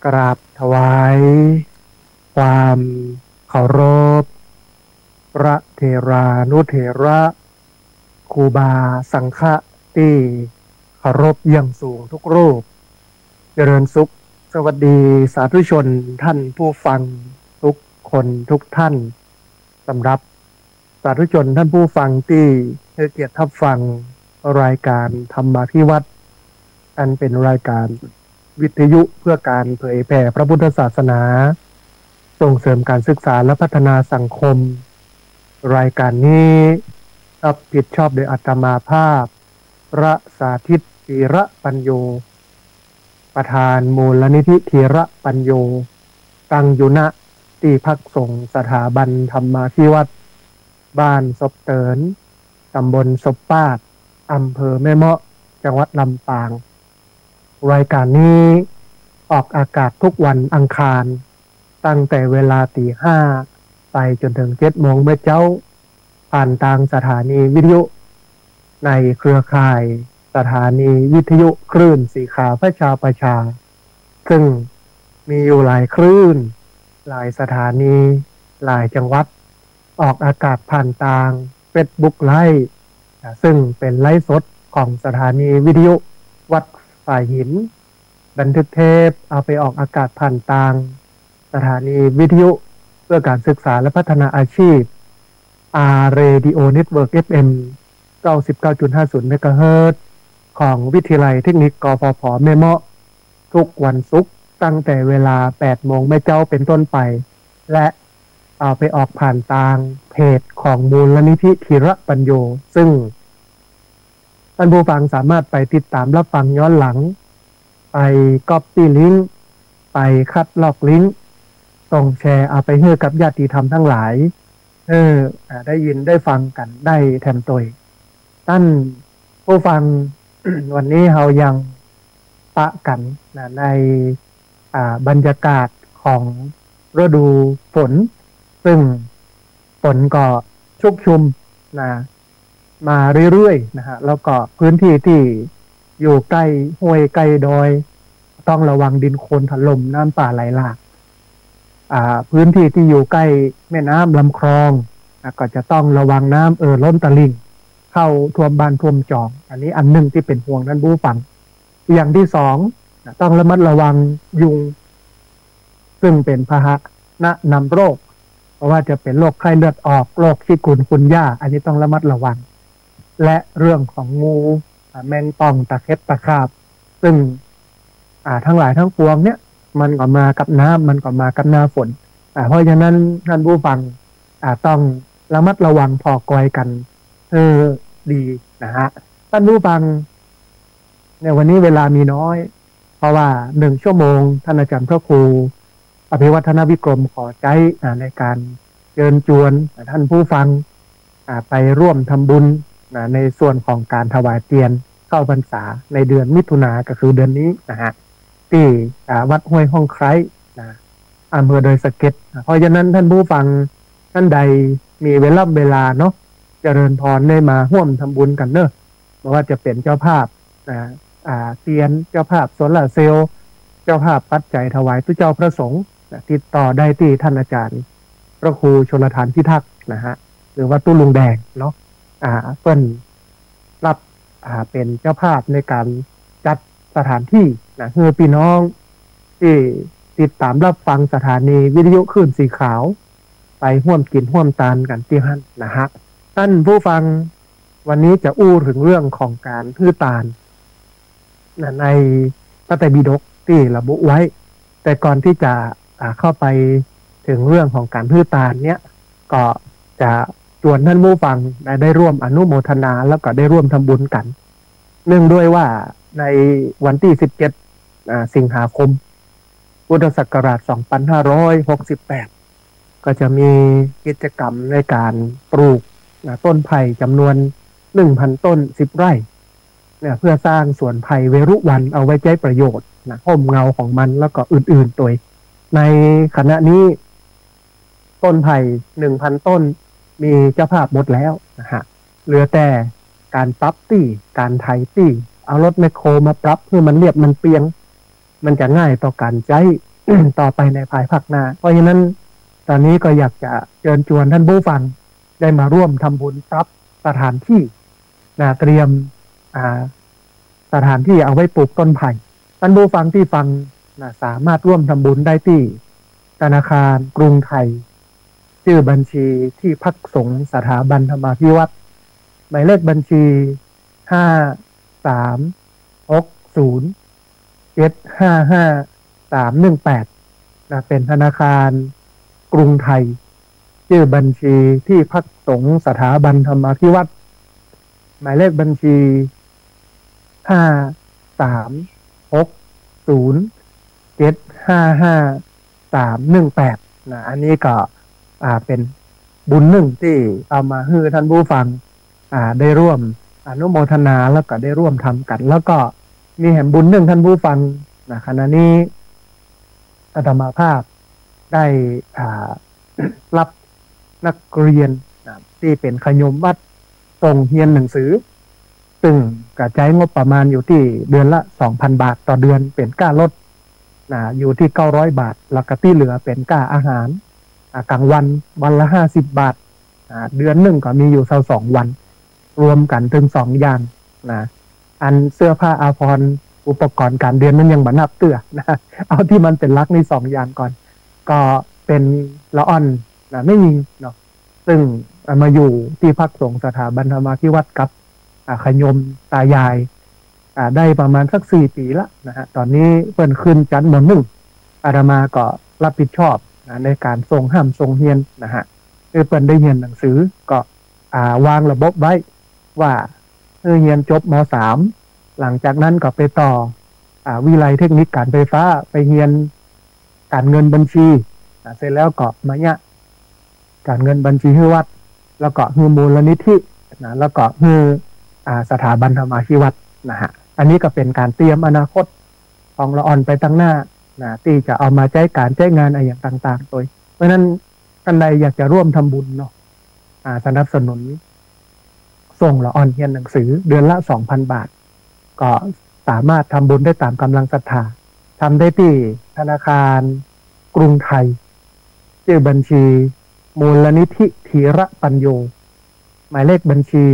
กราบถวายความเคารพพระเถรานุเถระครูบาสังฆะที่เคารพอย่างสูงทุกรูปเจริญสุขสวัสดีสาธุชนท่านผู้ฟังทุกคนทุกท่านสำหรับสาธุชนท่านผู้ฟังที่ให้เกียรติรับฟังรายการธรรมาภิวัตรอันเป็นรายการวิทยุเพื่อการเผยแผ่พระพุทธศาสนาส่งเสริมการศึกษาและพัฒนาสังคมรายการนี้รับผิดชอบโดยอาตมาภาพพระสาธิตธีระปัญโยประธานมูลนิธิธีระปัญโยตั้งอยู่ณที่พักสงฆ์สถาบันธรรมาภิวัตรบ้านศพเตินตำบลศพปาดอำเภอแม่เมาะจังหวัดลำปางรายการนี้ออกอากาศทุกวันอังคารตั้งแต่เวลา 5:00 ไปจนถึง 7:00 นเมื่อเจ้าผ่านทางสถานีวิทยุในเครือข่ายสถานีวิทยุคลื่นสีขาวประชาซึ่งมีอยู่หลายคลื่นหลายสถานีหลายจังหวัดออกอากาศผ่านทาง Facebook Live ซึ่งเป็นไลฟ์สดของสถานีวิทยุวัดฝ่ายหินบันทึกเทปเอาไปออกอากาศผ่านทางสถานีวิทยุเพื่อการศึกษาและพัฒนาอาชีพ Radio Network FM 99.50 เมกะเฮิรตซ์ของวิทยาลัยเทคนิคกฟผแม่เมาะทุกวันศุกร์ตั้งแต่เวลา 8:00 นแม่เจ้าเป็นต้นไปและเอาไปออกผ่านทางเพจของมูลนิธิธีระปัญโยซึ่งท่านผู้ฟังสามารถไปติดตามรับฟังย้อนหลังไปก๊อปปี้ลิงก์ไปคัดลอกลิงก์ส่งแชร์เอาไปให้กับญาติธรรมทั้งหลายได้ยินได้ฟังกันได้แถมตัวท่านผู้ฟัง วันนี้เรายังปะกันในบรรยากาศของฤดูฝนซึ่งฝนก็ชุกชุมมาเรื่อยๆนะฮะแล้วก็พื้นที่ที่อยู่ใกล้ห้วยใกล้ดอยต้องระวังดินโคลนถล่มน้ำป่าไหลหลากพื้นที่ที่อยู่ใกล้แม่น้ำลำคลองก็จะต้องระวังน้ำล้นตลิ่งเข้าท่วมบ้านท่วมจองอันนี้อันหนึ่งที่เป็นห่วงท่านผู้ฟังอย่างที่สองต้องระมัดระวังยุงซึ่งเป็นพาหะนำโรคเพราะว่าจะเป็นโรคไข้เลือดออกโรคชิกุนกุนย่าอันนี้ต้องระมัดระวังและเรื่องของงูแมงป่องตะเข็บตะขาบซึ่งทั้งหลายทั้งปวงเนี่ยมันก็มากับน้ำมันก็มากับหน้าฝนเพราะฉะนั้นท่านผู้ฟังต้องระมัดระวังพอกอยกันดีนะฮะท่านผู้ฟังในวันนี้เวลามีน้อยเพราะว่า1 ชั่วโมงท่านอาจารย์พระครูอภิวัฒนวิกรมขอใจในการเชิญชวนท่านผู้ฟังไปร่วมทำบุญในส่วนของการถวายเทียนเข้าพรรษาในเดือนมิถุนายนก็คือเดือนนี้นะฮะที่วัดห้วยห้องไคร้อำเภอดอยสะเก็ดเพราะฉะนั้นท่านผู้ฟังท่านใดมีเวลาเนาะเจริญพรได้มาร่วมทำบุญกันเนอะไม่ว่าจะเป็นเจ้าภาพเทียนเจ้าภาพโซลาร์เซลล์เจ้าภาพปัจจัยถวายพระเจ้าพระสงฆ์ติดต่อได้ที่ท่านอาจารย์พระครูชลทานพิทักษ์นะฮะหรือว่าตู้ลุงแดงเนาะเพิ่นรับเป็นเจ้าภาพในการจัดสถานที่เพื่อพี่น้องที่ติดตามรับฟังสถานีวิทยุคลื่นสีขาวไปร่วมกินร่วมทานกันที่นั่นนะฮะท่านผู้ฟังวันนี้จะอู้ถึงเรื่องของการพืชตาลในพระไตรปิฎกที่ระบุไว้แต่ก่อนที่จะเข้าไปถึงเรื่องของการพืชตาลเนี้ยก็จะชวนท่านผู้ฟังได้ร่วมอนุโมทนาแล้วก็ได้ร่วมทำบุญกันเนื่องด้วยว่าในวันที่17 สิงหาคมพุทธศักราช 2568 ก็จะมีกิจกรรมในการปลูกต้นไผ่จำนวน 1,000 ต้น 10 ไร่เพื่อสร้างสวนไผ่เวรุวันเอาไว้ใช้ประโยชน์ห่มเงาของมันแล้วก็อื่นๆตัวในขณะนี้ต้นไผ่ 1,000 ต้นมีเจ้าภาพหมดแล้วนะฮะเหลือแต่การปรับตี้การไถตี้เอารถแมคโครมาปรับเพื่อมันเรียบมันเปียงมันจะง่ายต่อการใช้ ต่อไปในภายภาคหน้าเพราะฉะนั้นตอนนี้ก็อยากจะเชิญชวนท่านผู้ฟังได้มาร่วมทำบุญทรัพย์สถานที่เตรียมสถานที่เอาไว้ปลูกต้นไผ่ท่านผู้ฟังที่ฟังสามารถร่วมทำบุญได้ที่ธนาคารกรุงไทยชื่อบัญชีที่พักสงฆ์สถาบันธรรมาภิวัตรหมายเลขบัญชี5360755318เป็นธนาคารกรุงไทยชื่อบัญชีที่พักสงฆ์สถาบันธรรมาภิวัตรหมายเลขบัญชี5360755318อันนี้ก็เป็นบุญหนึ่งที่เอามาให้ท่านผู้ฟังได้ร่วมอนุโมทนาแล้วก็ได้ร่วมทำกันแล้วก็มีแห่งบุญหนึ่งท่านผู้ฟังขณะนี้อาตมาภาพได้รับนักเรียนที่เป็นขยมวัดส่งเรียนหนังสือซึ่งกระจายงบประมาณอยู่ที่เดือนละ 2,000 บาทต่อเดือนเป็นค่ารถอยู่ที่900 บาทแล้วก็ที่เหลือเป็นค่าอาหารกลางวันวันละ50 บาทเดือนหนึ่งก็มีอยู่22 วันรวมกันถึง2อย่างอันเสื้อผ้าอาภรณ์อุปกรณ์การเรียนมันยังบ่นับเตื้อเอาที่มันเป็นลักใน2อย่างก่อนก็เป็นละอ่อนไม่มีเนาะซึ่งมาอยู่ที่พักสงฆ์สถาบันธรรมาภิวัตรกับขยมตายายได้ประมาณสัก4 ปีละตอนนี้เพิ่นขึ้นชั้นม.1อาตมาก็รับผิดชอบในการส่งห้ามส่งเรียนคือเพิ่นได้เรียนหนังสือก็วางระบบไว้ว่าเรียนจบม.3 หลังจากนั้นก็ไปต่อวิไลเทคนิคการไฟฟ้าไปเรียนการเงินบัญชีเสร็จแล้วก็มาเนี่ยการเงินบัญชีให้วัดแล้วก็ให้มูลนิธิแล้วก็ให้สถาบันธรรมาภิวัตรอันนี้ก็เป็นการเตรียมอนาคตของละอ่อนไปตั้งหน้าที่จะเอามาใช้การใช้งานอะไรอย่างต่างๆโดยเพราะนั้นท่านใดอยากจะร่วมทำบุญเนาะสนับสนุนส่งละอ่อนเรียนหนังสือเดือนละ 2,000 บาทก็สามารถทำบุญได้ตามกำลังศรัทธาทำได้ที่ธนาคารกรุงไทยชื่อบัญชีมูลนิธิธีระปัญโยหมายเลขบัญชี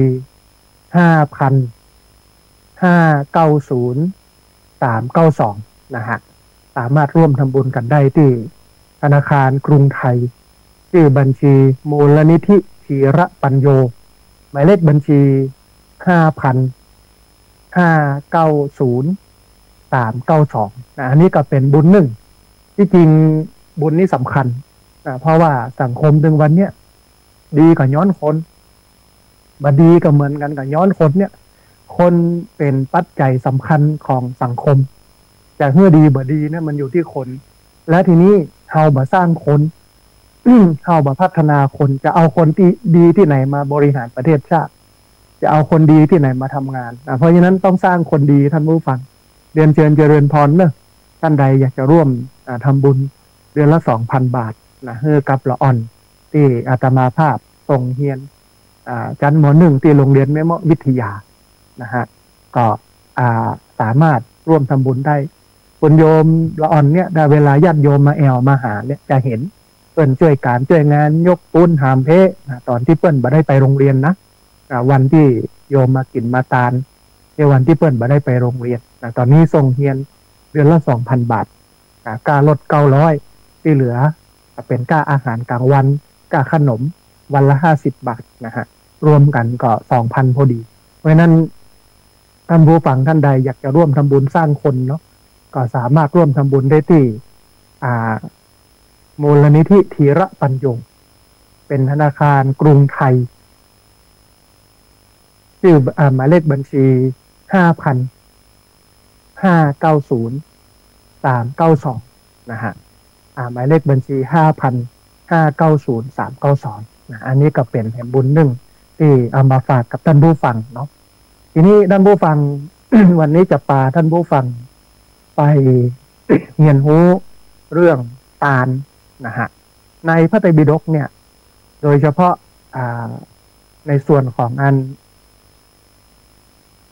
5,590,392สามารถร่วมทำบุญกันได้ที่ธนาคารกรุงไทยชื่อบัญชีมูลนิธิธีระปัญโยหมายเลขบัญชี5,590,392อันนี้ก็เป็นบุญหนึ่งที่จริงบุญนี้สำคัญเพราะว่าสังคมถึงวันเนี้ยดีกับย้อนคนบดีก็เหมือนกันกับย้อนคนเนี่ยคนเป็นปัจจัยสำคัญของสังคมแต่เมื่อดีบ่ดีเนี่ยมันอยู่ที่คนและทีนี้เฮาบ่สร้างคนเฮาบ่พัฒนาคนจะเอาคนที่ดีที่ไหนมาบริหารประเทศชาติจะเอาคนดีที่ไหนมาทำงานเพราะฉะนั้นต้องสร้างคนดีท่านผู้ฟังเรียนเชิญเจริญพรเนอะท่านใดอยากจะร่วมทำบุญเดือนละ 2,000 บาทให้กับละอ่อนที่อาตมาภาพส่งเรียนชั้นม.1 ที่โรงเรียนแม่เมาะวิทยาก็สามารถร่วมทำบุญได้คุณโยมละอ่อนเนี่ยได้เวลาญาติโยมมาแอวมาหาเนี่ยจะเห็นเปิ้นช่วยการช่วยงานยกปูนหามเพตอนที่เปิ้นบ่ได้ไปโรงเรียนนะวันที่โยมมากินมาตาลในวันที่เปิ้นบ่ได้ไปโรงเรียนตอนนี้ส่งเรียนเดือนละ 2,000 บาทค่ารถ900ที่เหลือเป็นค่าอาหารกลางวันค่าขนมวันละ50 บาทรวมกันก็ 2,000 พอดีเพราะนั้นท่านผู้ฟังท่านใดอยากจะร่วมทำบุญสร้างคนเนาะก็สามารถร่วมทำบุญได้ที่มูลนิธิธีระปัญโยเป็นธนาคารกรุงไทยชื่อหมายเลขบัญชี 5,590,392หมายเลขบัญชี 5,590,392อันนี้ก็เป็นแห่งบุญหนึ่งที่เอามาฝากกับท่านผู้ฟังเนาะทีนี้ท่านผู้ฟัง วันนี้จะพาท่านผู้ฟังไปเรียนรู้เรื่องตาลในพระไตรปิฎกเนี่ยโดยเฉพาะในส่วนของอัน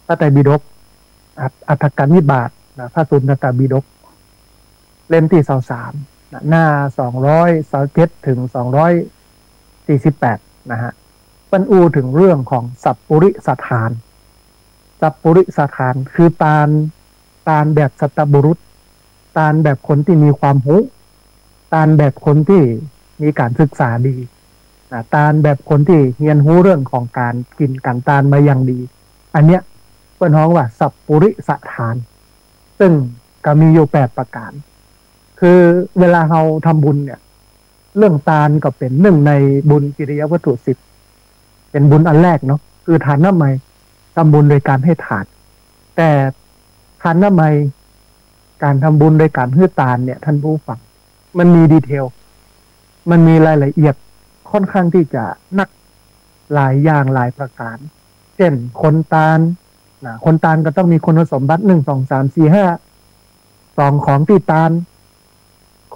พระไตรปิฎกอัฏฐกนิบาตพระสุนทรปิฎก เล่มที่23หน้า227ถึง248นะฮะมันอูถึงเรื่องของสัพปุริสถานสัพปุริสถานคือตาลแบบสัตบุรุษตาลแบบคนที่มีความรู้ตาลแบบคนที่มีการศึกษาดีตาลแบบคนที่เรียนรู้เรื่องของการกินการตาลมาอย่างดีอันเนี้ยเป็นห้องว่าสัพปุริสถานซึ่งก็มีอยู่8ประการคือเวลาเราทำบุญเนี่ยเรื่องทานก็เป็นหนึ่งในบุญกิริยาวัตถุ10เป็นบุญอันแรกเนาะคือทานน้ำไมทำบุญโดยการให้ทานแต่ทานน้ำไมการทำบุญโดยการให้ทานเนี่ยท่านผู้ฟังมันมีดีเทลมันมีรายละเอียดค่อนข้างที่จะนักหลายอย่างหลายประการเช่นคนทานคนทานก็ต้องมีคุณสมบัติ1 2 3 4 5 2ของที่ทาน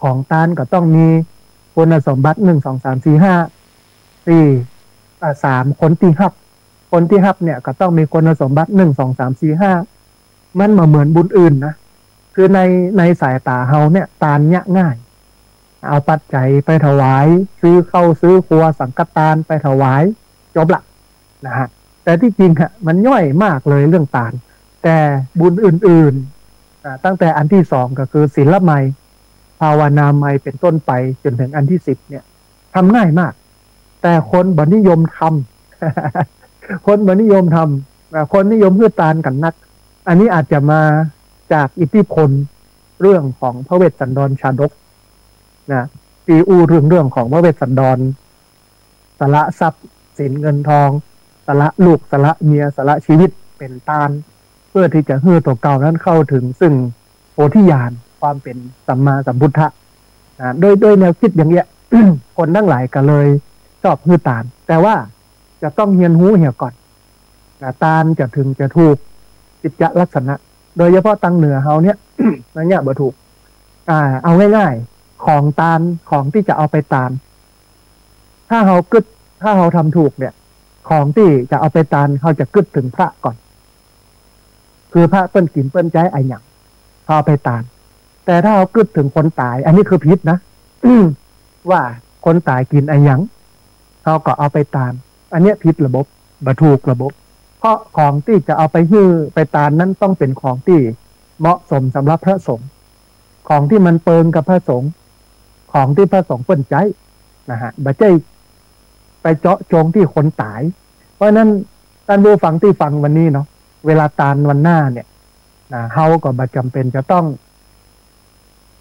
ของทานก็ต้องมีคุณสมบัติ1 2 3 4 5 4 3คนที่ฮับเนี่ยก็ต้องมีคุณสมบัติ1 2 3 4 5มันมาเหมือนบุญอื่นนะคือในสายตาเฮาเนี่ยทานเนี่ยง่ายเอาปัจจัยไปถวายซื้อเข้าซื้อครัวสังฆทานไปถวายจบละนะฮะแต่ที่จริงฮะมันย่อยมากเลยเรื่องทานแต่บุญอื่นๆตั้งแต่อันที่2ก็คือศีลไมยภาวนาไมยเป็นต้นไปจนถึงอันที่10เนี่ยทำง่ายมากแต่คนบ่นิยมทำคนบ่นิยมทำคนนิยมเพื่อทานกันนักอันนี้อาจจะมาจากอิทธิพลเรื่องของพระเวสสันดรชาดกนะตีอูเรื่องของพระเวสสันดรสละทรัพย์สินเงินทองสละลูกสละเมียสละชีวิตเป็นทานเพื่อที่จะให้ตัวเก่านั้นเข้าถึงซึ่งโพธิญาณความเป็นสัมมาสัมพุทธะโดยแนวคิดอย่างเงี้ย คนทั้งหลายก็เลยชอบให้ทานแต่ว่าจะต้องเรียนรู้เหี่ยก่อนทานจะถึงจะถูกจิตลักษณะโดยเฉพาะตังเหนือเฮาเนี่ย นั่นเนี่ยบ่ถูกเอาง่ายๆของทานของที่จะเอาไปทานถ้าเราทำถูกเนี่ยของที่จะเอาไปทานเขาจะกึดถึงพระก่อนคือพระเปิ้นกินเปิ้นใจไอ้หยังเขาเอาไปทานแต่ถ้าเรากึดถึงคนตายอันนี้คือผิดนะ ว่าคนตายกินไอ้หยังเขาก็เอาไปทานอันนี้ผิดระบบบ่ถูกระบบเพราะของที่จะเอาไปฮื้อไปทานนั้นต้องเป็นของที่เหมาะสมสำหรับพระสงฆ์ของที่มันเปิงกับพระสงฆ์ของที่พระสงฆ์เปิ้นใจนะฮะบ่ใช่ไปเจาะจงที่คนตายเพราะนั้นท่านผู้ฟังที่ฟังวันนี้เนาะเวลาทานวันหน้าเนี่ยเฮาก็บ่จำเป็นจะต้อง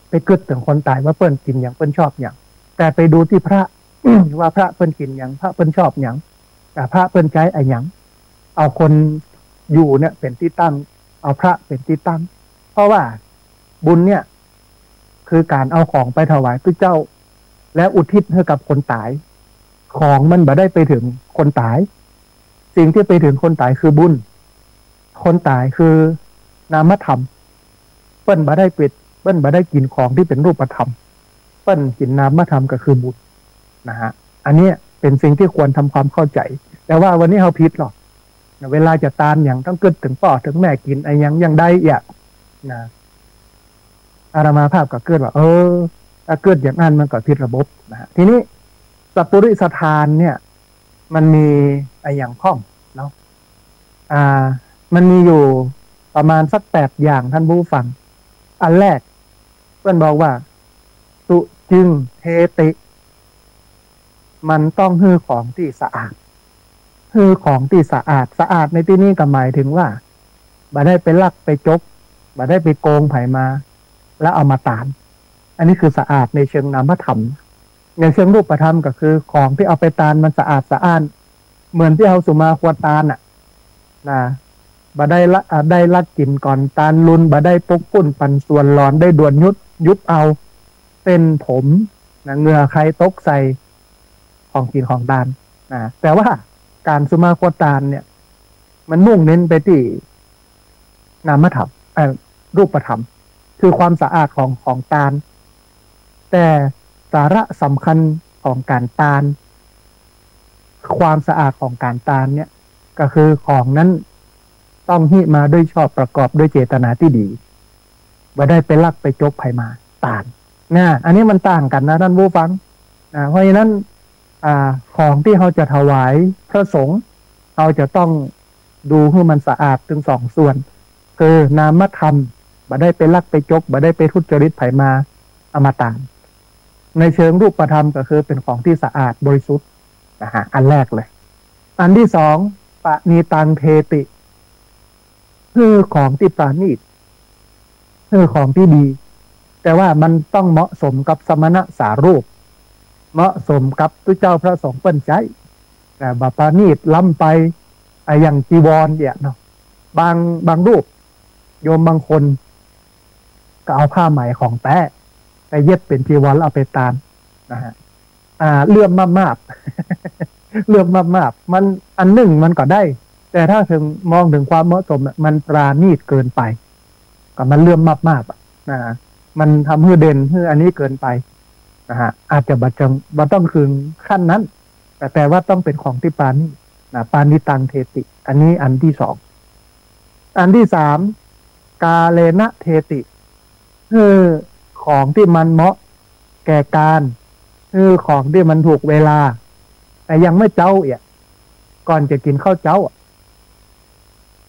ไปกึดถึงคนตายว่าเปิ้นกินอย่างเปิ้นชอบอย่างแต่ไปดูที่พระ ว่าพระเปิ้นกินอย่างพระเปิ้นชอบอย่างพระเปิ้นใจไอ้หยังเอาคนอยู่เนี่ยเป็นที่ตั้งเอาพระเป็นที่ตั้งเพราะว่าบุญเนี่ยคือการเอาของไปถวายพระเจ้าและอุทิศให้กับคนตายของมันบ่ได้ไปถึงคนตายสิ่งที่ไปถึงคนตายคือบุญคนตายคือนามธรรมเปิ้นบ่ได้ปิดเปิ้นบ่ได้กินของที่เป็นรูปธรรมเปิ้นกินนามธรรมก็คือบุญนะฮะอันนี้เป็นสิ่งที่ควรทำความเข้าใจแต่ว่าวันนี้เฮาผิดหรอกเวลาจะทานอย่างต้องกึดถึงพ่อถึงแม่กินไอ้ยังได้อีกนะอาตมาภาพก็เกิดว่าถ้าเกิดอย่างนั้นมันก็ผิดระบบนะฮะทีนี้สัพปุริสถานเนี่ยมันมีไอ้อย่างข้องเนาะมันมีอยู่ประมาณสัก8อย่างท่านผู้ฟังอันแรกเพื่อนบอกว่าสุจึงเทติมันต้องฮื้อของที่สะอาดฮื้อของที่สะอาดในที่นี้ก็หมายถึงว่าบ่ได้ไปลักไปจกบ่ได้ไปโกงไผมาแล้วเอามาตานอันนี้คือสะอาดในเชิงนามธรรมในเชิงรูปธรรมก็คือของที่เอาไปตานมันสะอาดสะอ้านเหมือนที่เอาสุมาควรตานบ่ได้ลักกินก่อนตานลุนบ่ได้ปกปุ้นปันส่วนหลอนได้ด่วนยุบเอาเป็นผมเหงื่อใครตกใส่ของกินของตานแต่ว่าการสุมาควรตานเนี่ยมันมุ่งเน้นไปที่นามธรรมรูปธรรมคือความสะอาดของตานแต่สาระสำคัญของการตานความสะอาดของการตานเนี่ยก็คือของนั้นต้องหิมาด้วยชอบประกอบด้วยเจตนาที่ดีบ่ได้ไปลักไปจกไผมา ตานนะอันนี้มันต่างกันนะท่านผู้ฟังเพราะฉะนั้นของที่เราจะถวายพระสงฆ์เราจะต้องดูให้มันสะอาดถึงสองส่วนคือนามธรรมบ่ได้ไปลักไปจกบ่ได้ไปทุจริตไผมาอมตะในเชิงรูปธรรมก็คือเป็นของที่สะอาดบริสุทธิ์นะฮะอันแรกเลยอันที่สองปะนีตังเทติคือของที่ปราณีตคือของที่ดีแต่ว่ามันต้องเหมาะสมกับสมณะสารูปเหมาะสมกับตุเจ้าพระสงฆ์เปิ้นใจแต่บาปราณีตล้ำไปอย่างจีวรเนี่ยเนาะบางรูปโยมบางคนก็เอาผ้าไหมของแต้ไปเย็บเป็นจีวรแล้วเอาไปตานนะฮะเลื่อมมากๆเลื่อมมากๆมันอันหนึ่งมันก็ได้แต่ถ้าถึงมองถึงความเหมาะสมมันปราณีตเกินไปก็มันเลื่อมมากๆนะมันทำให้เด่นให้อันนี้เกินไปนะฮะอาจจะบัต้องคืนขั้นนั้นแต่ว่าต้องเป็นของที่ปราณีตนะปานิตังเทติอันนี้อันที่สองอันที่สามกาเลนะเทติคือของที่มันเหมาะแก่การคือของที่มันถูกเวลาแต่ยังไม่เจ้าก่อนจะกินข้าวเจ้า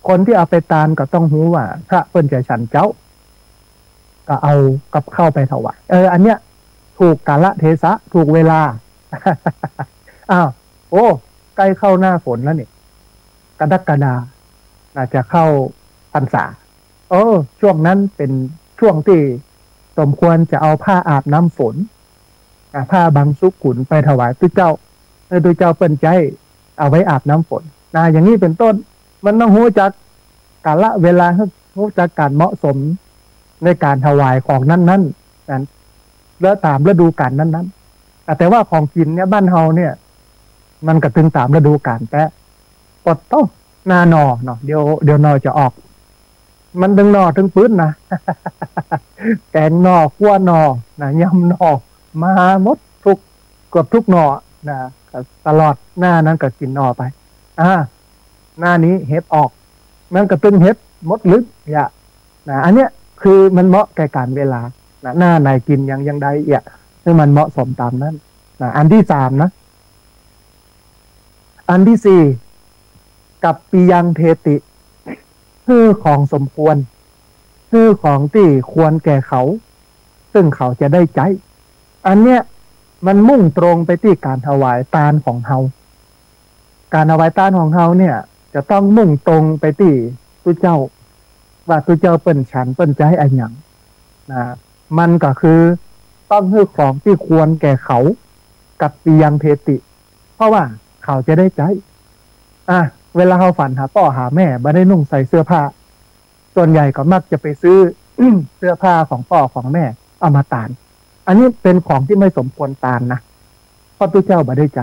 คนที่เอาไปตานก็ต้องรู้ว่าพระเปิ้นจะฉันเจ้าก็เอากับข้าวไปถวายอันเนี้ยถูกกาลเทศะถูกเวลา อ้าวโอ้ใกล้เข้าหน้าฝนแล้วนี่กรกฎาน่าจะเข้าพรรษาช่วงนั้นเป็นช่วงที่สมควรจะเอาผ้าอาบน้ำฝนผ้าบางสุกุลไปถวายตุเจ้าตุเจ้าเปิ้นใจเอาไว้อาบน้ำฝนอย่างนี้เป็นต้นมันต้องรู้จักกาลเวลารู้จักการเหมาะสมในการถวายของนั้นแล้วตามฤดูกาลนั้นแต่ว่าของกินเนี่ยบ้านเฮาเนี่ยมันก็ถึงตามฤดูกาลแต่ปดต้องนาหนอเนาะเดี๋ยวหนอจะออกมันถึงหนอถึงปื้นนะ แกงหนอขั้วหนอนะยำหนอมาหมดเกือบทุกหนอนะตลอดหน้านั้นก็กินหนอไปหน้านี้เห็ดออกมันก็ตึงเห็ดมดลึกอันเนี้ยคือมันเหมาะแก่การเวลาหน้าไหนกินยังใดซึ่งมันเหมาะสมตามนั้นอันที่สามนะอันที่สี่กับปียังเทติคือของสมควรคือของที่ควรแก่เขาซึ่งเขาจะได้ใจอันเนี้ยมันมุ่งตรงไปที่การถวายทานของเฮาการถวายทานของเฮาเนี่ยจะต้องมุ่งตรงไปที่ตุเจ้าว่าตุเจ้าเปิ้นฉันเปิ้นใจอันหยังมันก็คือต้องคือของที่ควรแก่เขากับปียังเทติเพราะว่าเขาจะได้ใจเวลาเขาฝันหาพ่อหาแม่ไม่ได้นุ่งใส่เสื้อผ้าส่วนใหญ่ก็มักจะไปซื้อ เสื้อผ้าของพ่อของแม่เอามาตานอันนี้เป็นของที่ไม่สมควรตานนะเพราะตุเจ้าไม่ได้ใจ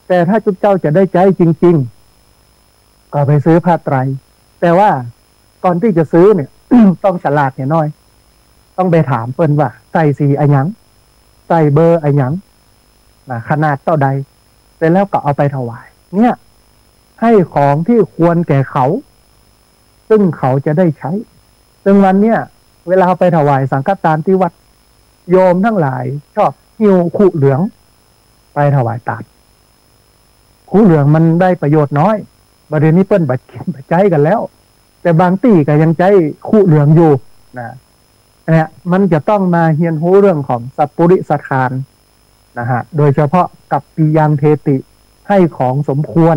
แต่ถ้าตุเจ้าจะได้ใจจริงๆก็ไปซื้อผ้าไตรแต่ว่าก่อนที่จะซื้อเนี่ย ต้องฉลาดหน่อยต้องไปถามเปิ้นว่าใส่สีอะไรหยังใส่เบอร์อะไรหยังขนาดเท่าใดเสร็จแล้วก็เอาไปถวายเนี่ยให้ของที่ควรแก่เขาซึ่งเขาจะได้ใช้ซึ่งวันเนี้ยเวลาไปถวายสังฆทานที่วัดโยมทั้งหลายชอบหิ้วคู่เหลืองไปถวายทานคู่เหลืองมันได้ประโยชน์น้อยประเด็นนี้เปิ้นบัดกินบัดใจกันแล้วแต่บางที่ก็ยังใจคู่เหลืองอยู่เนี่ยมันจะต้องมาเรียนรู้เรื่องของสัพพุริสทานนะฮะโดยเฉพาะกับปียังเทติให้ของสมควร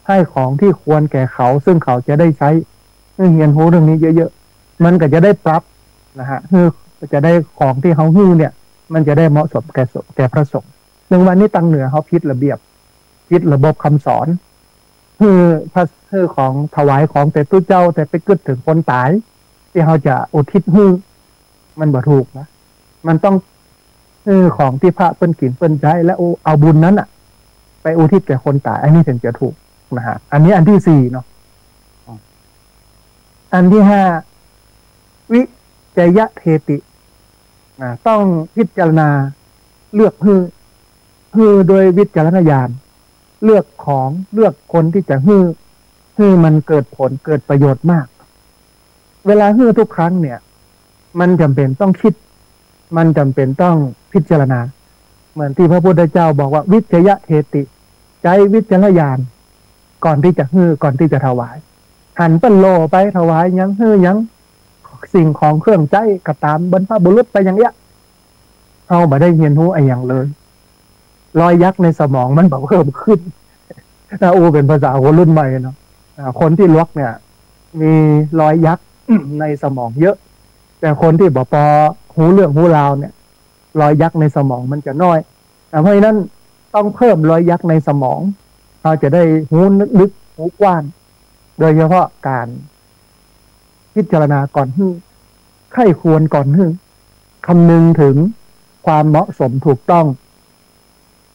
ให้ของที่ควรแก่เขาซึ่งเขาจะได้ใช้เรียนรู้เรื่องนี้เยอะๆมันก็จะได้ปรับนะฮะคือจะได้ของที่เขาหิ้วเนี่ยมันจะได้เหมาะสมแก่พระสงฆ์หนึ่งวันนี้ตังเหนือเขาพิดระเบียบพิดระบบคำสอนคือของถวายของแต่ตู้เจ้าแต่ไปกึดถึงคนตายที่เขาจะอุทิศให้มันบ่ถูกนะมันต้องของที่พระเปิ้นกินเปิ้นใช้แล้วเอาบุญนั้นไปอุทิศแก่คนตายอันนี้ถึงจะถูกนะฮะอันนี้อันที่สี่เนาะอันที่ห้าวิจยะเทติต้องพิจารณาเลือกฮือโดยวิจารณญาณเลือกของเลือกคนที่จะฮือมันเกิดผลเกิดประโยชน์มากเวลาฮือทุกครั้งเนี่ยมันจำเป็นต้องคิด มันจำเป็นต้องพิจารณาเหมือนที่พระพุทธเจ้าบอกว่าวิจยะเทติใจวิจารณญาณก่อนที่จะฮื้อก่อนที่จะถวายหันเป็นโลไปถวายยังฮื้อยังสิ่งของเครื่องใจกระตามบรรพบุรุษไปอย่างเงี้ยเอาบ่ได้เรียนรู้ไอ้อย่างเลยรอยยักษ์ในสมองมันแบบเพิ่มขึ้นนะเป็นภาษาคนรุ่นใหม่เนาะคนที่ลวกเนี่ยมีรอยยักษ์ในสมองเยอะแต่คนที่บอกพอหูเรื่องหูราวเนี่ยรอยยักษ์ในสมองมันจะน้อยเพราะฉะนั้นต้องเพิ่มรอยยักษ์ในสมองเราจะได้หูลึกหูกว้างโดยเฉพาะการพิจารณาก่อนใคร่ควรก่อนคำนึงถึงความเหมาะสมถูกต้อง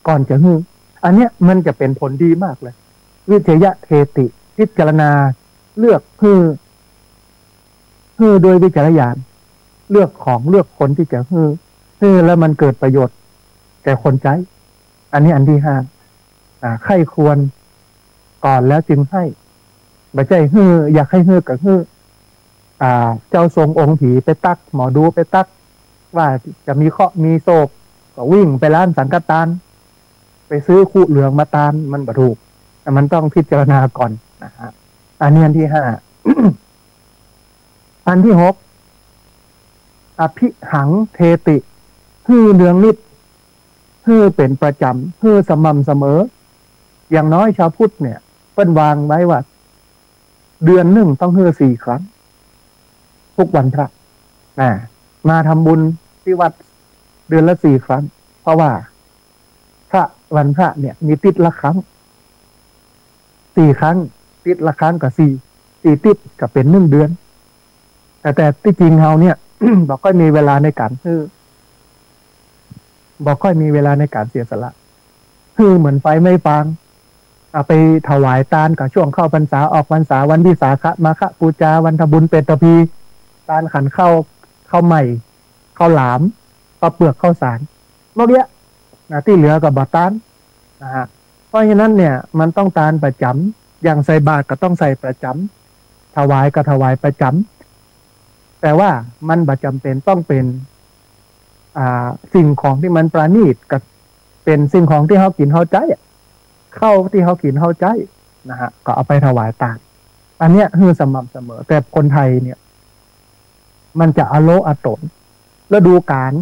ก่อนจะอันเนี้ยมันจะเป็นผลดีมากเลยวิจยะเทติพิจารณาเลือกโดยวิจารณญาณเลือกของเลือกคนที่จะแล้วมันเกิดประโยชน์แก่คนใจอันนี้อันที่ห้าใคร่ควรก่อนแล้วจึงให้ไม่ใช่อยากให้กับเจ้าทรงองค์ผีไปตักหมอดูไปตักว่าจะมีเคราะห์มีโศกก็วิ่งไปร้านสังฆทานไปซื้อคู่เหลืองมาตานมันบ่ถูกแต่มันต้องพิจารณาก่อนนะฮะอันนี้อันที่ห้า อันที่หกอภิหังเทติเนืองนิดเป็นประจำสม่ำเสมออย่างน้อยชาวพุทธเนี่ยเปิ้นวางไว้ว่าเดือนหนึ่งต้อง4 ครั้งทุกวันพระมาทำบุญที่วัดเดือนละ4 ครั้งเพราะว่าพระวันพระเนี่ยมีติดละครั้ง4 ครั้งติดละครั้งกับ4ติดกับเป็น1 เดือนแต่ที่จริงเราเนี่ย บอกค่อยมีเวลาในการบอกค่อยมีเวลาในการเสียสละเหมือนไฟไม่ฟางไปถวายทานกับช่วงเข้าพรรษาออกพรรษาวันวิสาขมาฆบูชาวันทบุญเปตพีทานขันข้าวใหม่ข้าวหลามข้าวเปลือกข้าวสารเมื่อกี้ที่เหลือกับบาตานนะฮะเพราะฉะนั้นเนี่ยมันต้องทานประจำอย่างใส่บาตรก็ต้องใส่ประจำถวายก็ถวายประจำแต่ว่ามันประจำเป็นต้องเป็นสิ่งของที่มันประณีตกับเป็นสิ่งของที่เขากินเขาใจเข้าที่เขากินเขาใจนะฮะก็เอาไปถวายทานอันเนี้ยสม่ำเสมอแต่คนไทยเนี่ยมันจะอโลอตนแล้วดูการ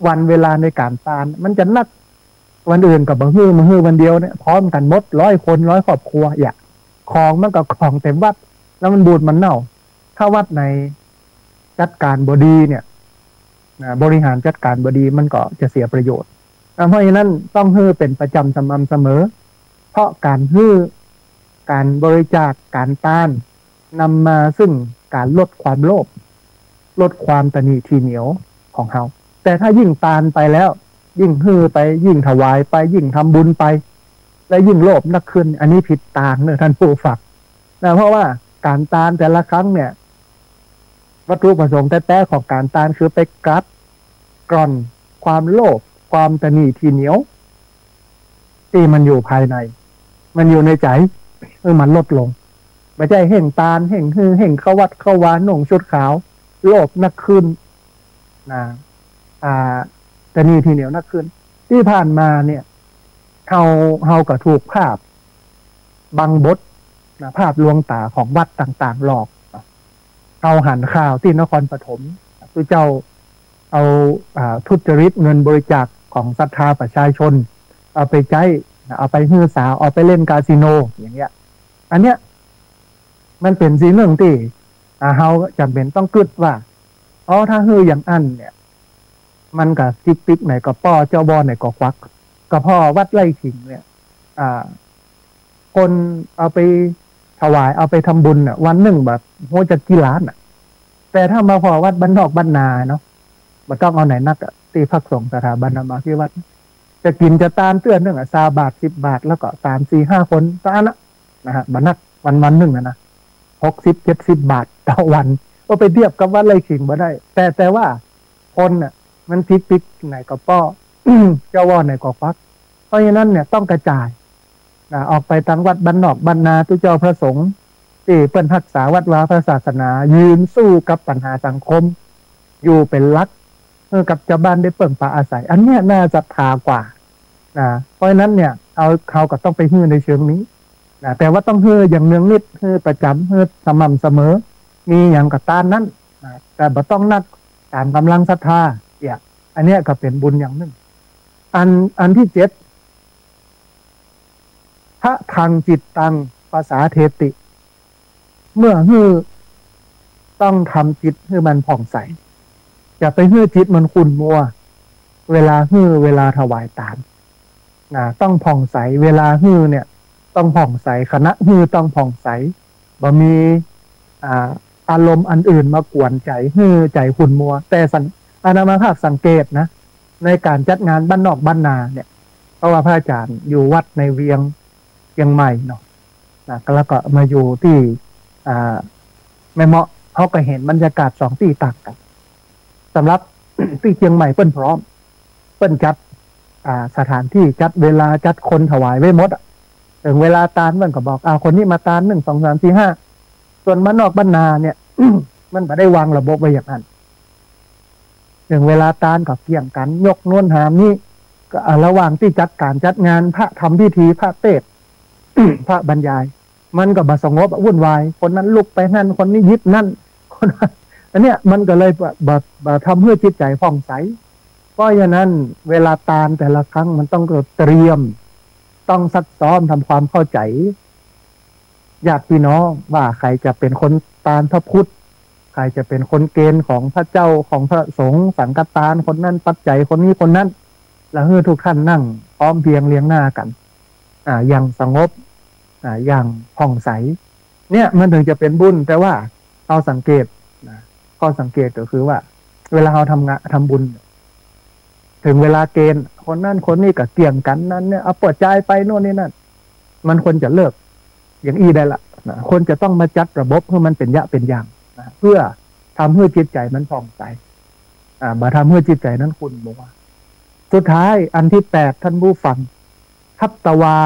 วันเวลาในการทานมันจะนักวันอื่นกับบางมาวันเดียวเนี่ยพร้อมกันหมด100 คน100 ครอบครัวของมันก็ของเต็มวัดแล้วมันบูดมันเน่าถ้าวัดในจัดการบดีเนี่ยบริหารจัดการบดีมันก็จะเสียประโยชน์เพราะฉะนั้นต้องเป็นประจำสม่ำเสมอเพราะการบริจาคการต้านนำมาซึ่งการลดความโลภลดความตนีทีเหนียวของเขาแต่ถ้ายิ่งตานไปแล้วยิ่งไปยิ่งถวายไปยิ่งทำบุญไปและยิ่งโลภนักขึ้นอันนี้ผิดตางเนี่ยท่านผู้ฟังเพราะว่าการตานแต่ละครั้งเนี่ยวัตถุประสงค์แท้ๆของการตานคือไปกัดกร่อนความโลภความตนีทีเหนียวที่มันอยู่ภายในมันอยู่ในใจมันลดลงไม่ใช่เห่งตานเห่งเข้าวัดเข้าวานหนุ่งชุดขาวโลภนักขึ้นตนีทีเหนียวนักขึ้นที่ผ่านมาเนี่ยเฮาก็ถูกภาพบังบดภาพลวงตาของวัดต่างๆหลอกเอาหันข่าวที่นครปฐมพระเจ้าเอาทุจริตเงินบริจาคของศรัทธาประชาชนเอาไปใช้เอาไปสาวเอาไปเล่นคาสิโนอย่างเงี้ยอันเนี้ยมันเป็นสิ่งหนึ่งที่เฮาจำเป็นต้องกึดว่าถ้าอย่างอันเนี่ยมันกับติ๊กไหนก็ป้อเจ้าบอไหนก็ควักก็พ่อวัดไร่ขิงเนี่ยคนเอาไปถวายเอาไปทำบุญวันหนึ่งแบบโหจะกี่ล้านแต่ถ้ามาพอวัดบ้านนอกบ้านนาเนาะมันต้องเอาไหนนักตีพักสงฆ์สถาบันมาที่วัดจะกินจะตามเตือนหนึ่งซาบาท10 บาทแล้วก็3-4-5 คนตานะฮะบันนักวันหนึ่งนะ60-70 บาทต่อวันก็ไปเทียบกับวัดไร่ขิงมาได้แต่ว่าคนมันติ๊กไหนก็ป้อ เจ้าวอไหนก็ควักเพราะฉะนั้นเนี่ยต้องกระจายออกไปทางวัดบ้านนอกบ้านนาตุเจ้าพระสงฆ์ที่เปิ้นรักษาวัดวาพระศาสนายืนสู้กับปัญหาสังคมอยู่เป็นหลัก กับชาวบ้านได้เปิ่งป่าอาศัยอันเนี้ยน่าศรัทธากว่านะเพราะฉะนั้นเนี่ยเขาก็ต้องไปฮื้อในเชิงนี้นะแต่ว่าต้องฮื้ออย่างเนืองนิดฮื้อประจำฮื้อสม่ำเสมอมีอย่างกับตานนั้นนะแต่บ่ต้องนักตามกำลังศรัทธาเนี่ยอันเนี้ยก็เป็นบุญอย่างหนึ่งอันที่7พระทังจิตตังภาษาเทติเมื่อฮื้อต้องทำจิตให้มันผ่องใสอย่าไปฮื้อจิตมันขุ่นมัวเวลาฮื้อเวลาถวายทานนะต้องผ่องใสเวลาฮื้อเนี่ยต้องผ่องใสคณะฮื้อต้องผ่องใสบ่มีอารมณ์อันอื่นมากวนใจฮื้อใจขุ่นมัวแต่อาตมาภาพสังเกตนะในการจัดงานบ้านนอกบ้านนาเนี่ยเพราะว่าพระอาจารย์อยู่วัดในเวียงใหม่เนาะนะแล้วก็มาอยู่ที่แม่เมาะเขาก็เห็นบรรยากาศ2ที่ต่างกันสำหรับ ที่เชียงใหม่เปิ้นพร้อมเปิ้นจัดสถานที่จัดเวลาจัดคนถวายไว้หมดถึงเวลาตานมันก็บอกคนนี้มาตาน1 2 3 4 5ส่วนบ้านนอกบ้านนาเนี่ย มันไม่ได้วางระบบไว้อย่างนั้นถึงเวลาตานก็เกี่ยงกันยกนวนหามนี่ก็ระหว่างที่จัดการจัดงานพระทำพิธีพระเทศ พระบรรยายมันก็บ่สงบวุ่นวายคนนั้นลุกไปนั่นคนนี้ยึดนั่นคนอันเนี้ยมันก็เลยบ่ทำเพื่อจิตใจผ่องใสเพราะฉะนั้นเวลาตานแต่ละครั้งมันต้องเตรียมต้องซักซ้อมทำความเข้าใจญาติพี่น้องว่าใครจะเป็นคนตานพระพุทธใครจะเป็นคนเกณฑ์ของพระเจ้าของพระสงฆ์สังฆทานคนนั้นปัจจัยคนนี้คนนั้นแล้วให้ทุกท่านนั่งพร้อมเพรียงเรียงหน้ากันอย่างสงบอย่างผ่องใสเนี่ยมันถึงจะเป็นบุญแต่ว่าเราสังเกตข้อสังเกตก็คือว่าเวลาเราทำบุญถึงเวลาเกณฑ์คนนั่นคนนี้ก็เกี่ยงกันนั้นเนี่ยเอาปวดใจไปโน่นนี่นั่นมันควรจะเลิกอย่างได้ละนะคนจะต้องมาจัดระบบเพื่อมันเป็นเป็นอย่างนะเพื่อทำให้จิตใจมันผ่องใสมาทำให้จิตใจนั้นคุณบอกว่าสุดท้ายอันที่8ท่านผู้ฟังทัตตวา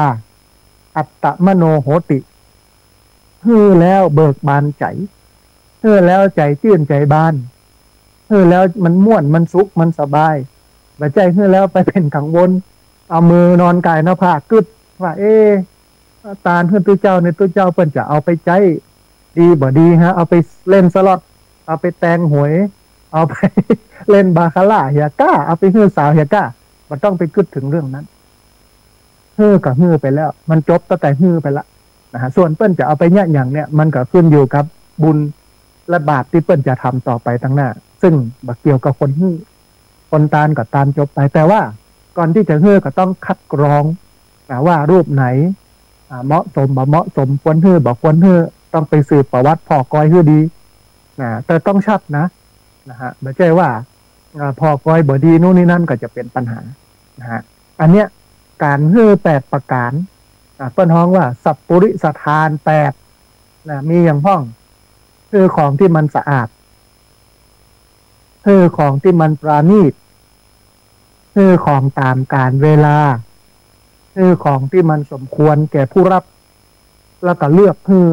อัตตมโนโหติฮือแล้วเบิกบานใจฮือแล้วใจชื่นใจบานฮือแล้วมันม่วนมันสุขมันสบายบ่ใจฮือแล้วไปเป็นกังวลเอามือนอนกายหน้าผากกึดว่าตาลเพื่อนตัวเจ้าในตัวเจ้าเพิ่นจะเอาไปใจดีบ่ดีฮะเอาไปเล่นสล็อตเอาไปแตงหวยเอาไป เล่นบาคาร่าเฮียก้าเอาไปฮือสาวเฮียก้ามันต้องไปกึดถึงเรื่องนั้นฮือกับฮือไปแล้วมันจบตั้งแต่ฮือไปละนะฮะส่วนเปิ้นจะเอาไปเนี่ยอย่างเนี้ยมันก็ขึ้นอยู่กับบุญและบาปที่เปิ้นจะทำต่อไปตั้งหน้าซึ่งบ่เกี่ยวกับคนฮือคนตานกับตานจบไปแต่ว่าก่อนที่จะฮือก็ต้องคัดกรองว่ารูปไหนเหมาะสมบ่เหมาะสมควรฮือบ่ควรฮือต้องไปสืบประวัติพ่อกอยฮือดีแต่ต้องชัดนะฮะไม่ใช่ว่าพ่อกอยบ่ดีนู่นนี่นั่นก็จะเป็นปัญหานะฮะอันเนี้ยการฮือ8ประการเปิ้นฮ้องว่าสัพปุริสทาน8มีอย่างพ้องคือของที่มันสะอาดคือของที่มันปราณีตคือของตามกาลเวลาคือของที่มันสมควรแก่ผู้รับแล้วก็เลือกคือ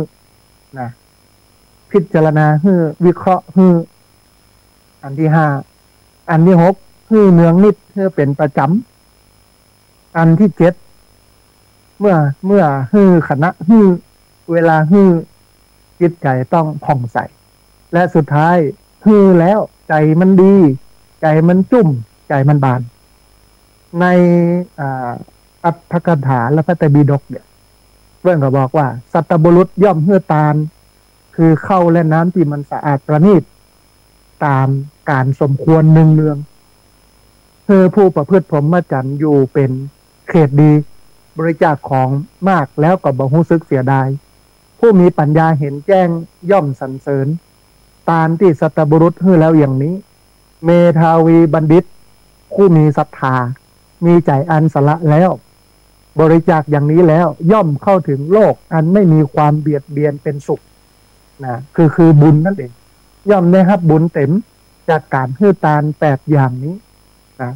พิจารณาคือวิเคราะห์คืออันที่5อันที่6คือเนืองนิดคือเป็นประจำอันที่7เมื่อฮือคณะฮือเวลาฮือจิตใจต้องผ่องใสและสุดท้ายฮือแล้วใจมันดีใจมันจุ่มใจมันบานในอัตถกถาและพระไตรปิฎกเนี่ยเรื่องก็บอกว่าสัตบุรุษย่อมฮือตาลคือเข้าและน้ำที่มันสะอาดประณีตตามการสมควรเนืองๆคือผู้ประพฤติพรหมจรรย์อยู่เป็นเขตดีบริจาคของมากแล้วก็บ่รู้สึกเสียดายผู้มีปัญญาเห็นแจ้งย่อมสรรเสริญตามที่สัตบุรุษฮือแล้วอย่างนี้เมธาวีบัณฑิตผู้มีศรัทธามีใจอันสละแล้วบริจาคอย่างนี้แล้วย่อมเข้าถึงโลกอันไม่มีความเบียดเบียนเป็นสุขคือบุญนั่นเองย่อมได้รับบุญเต็มจากการฮือตาน8อย่างนี้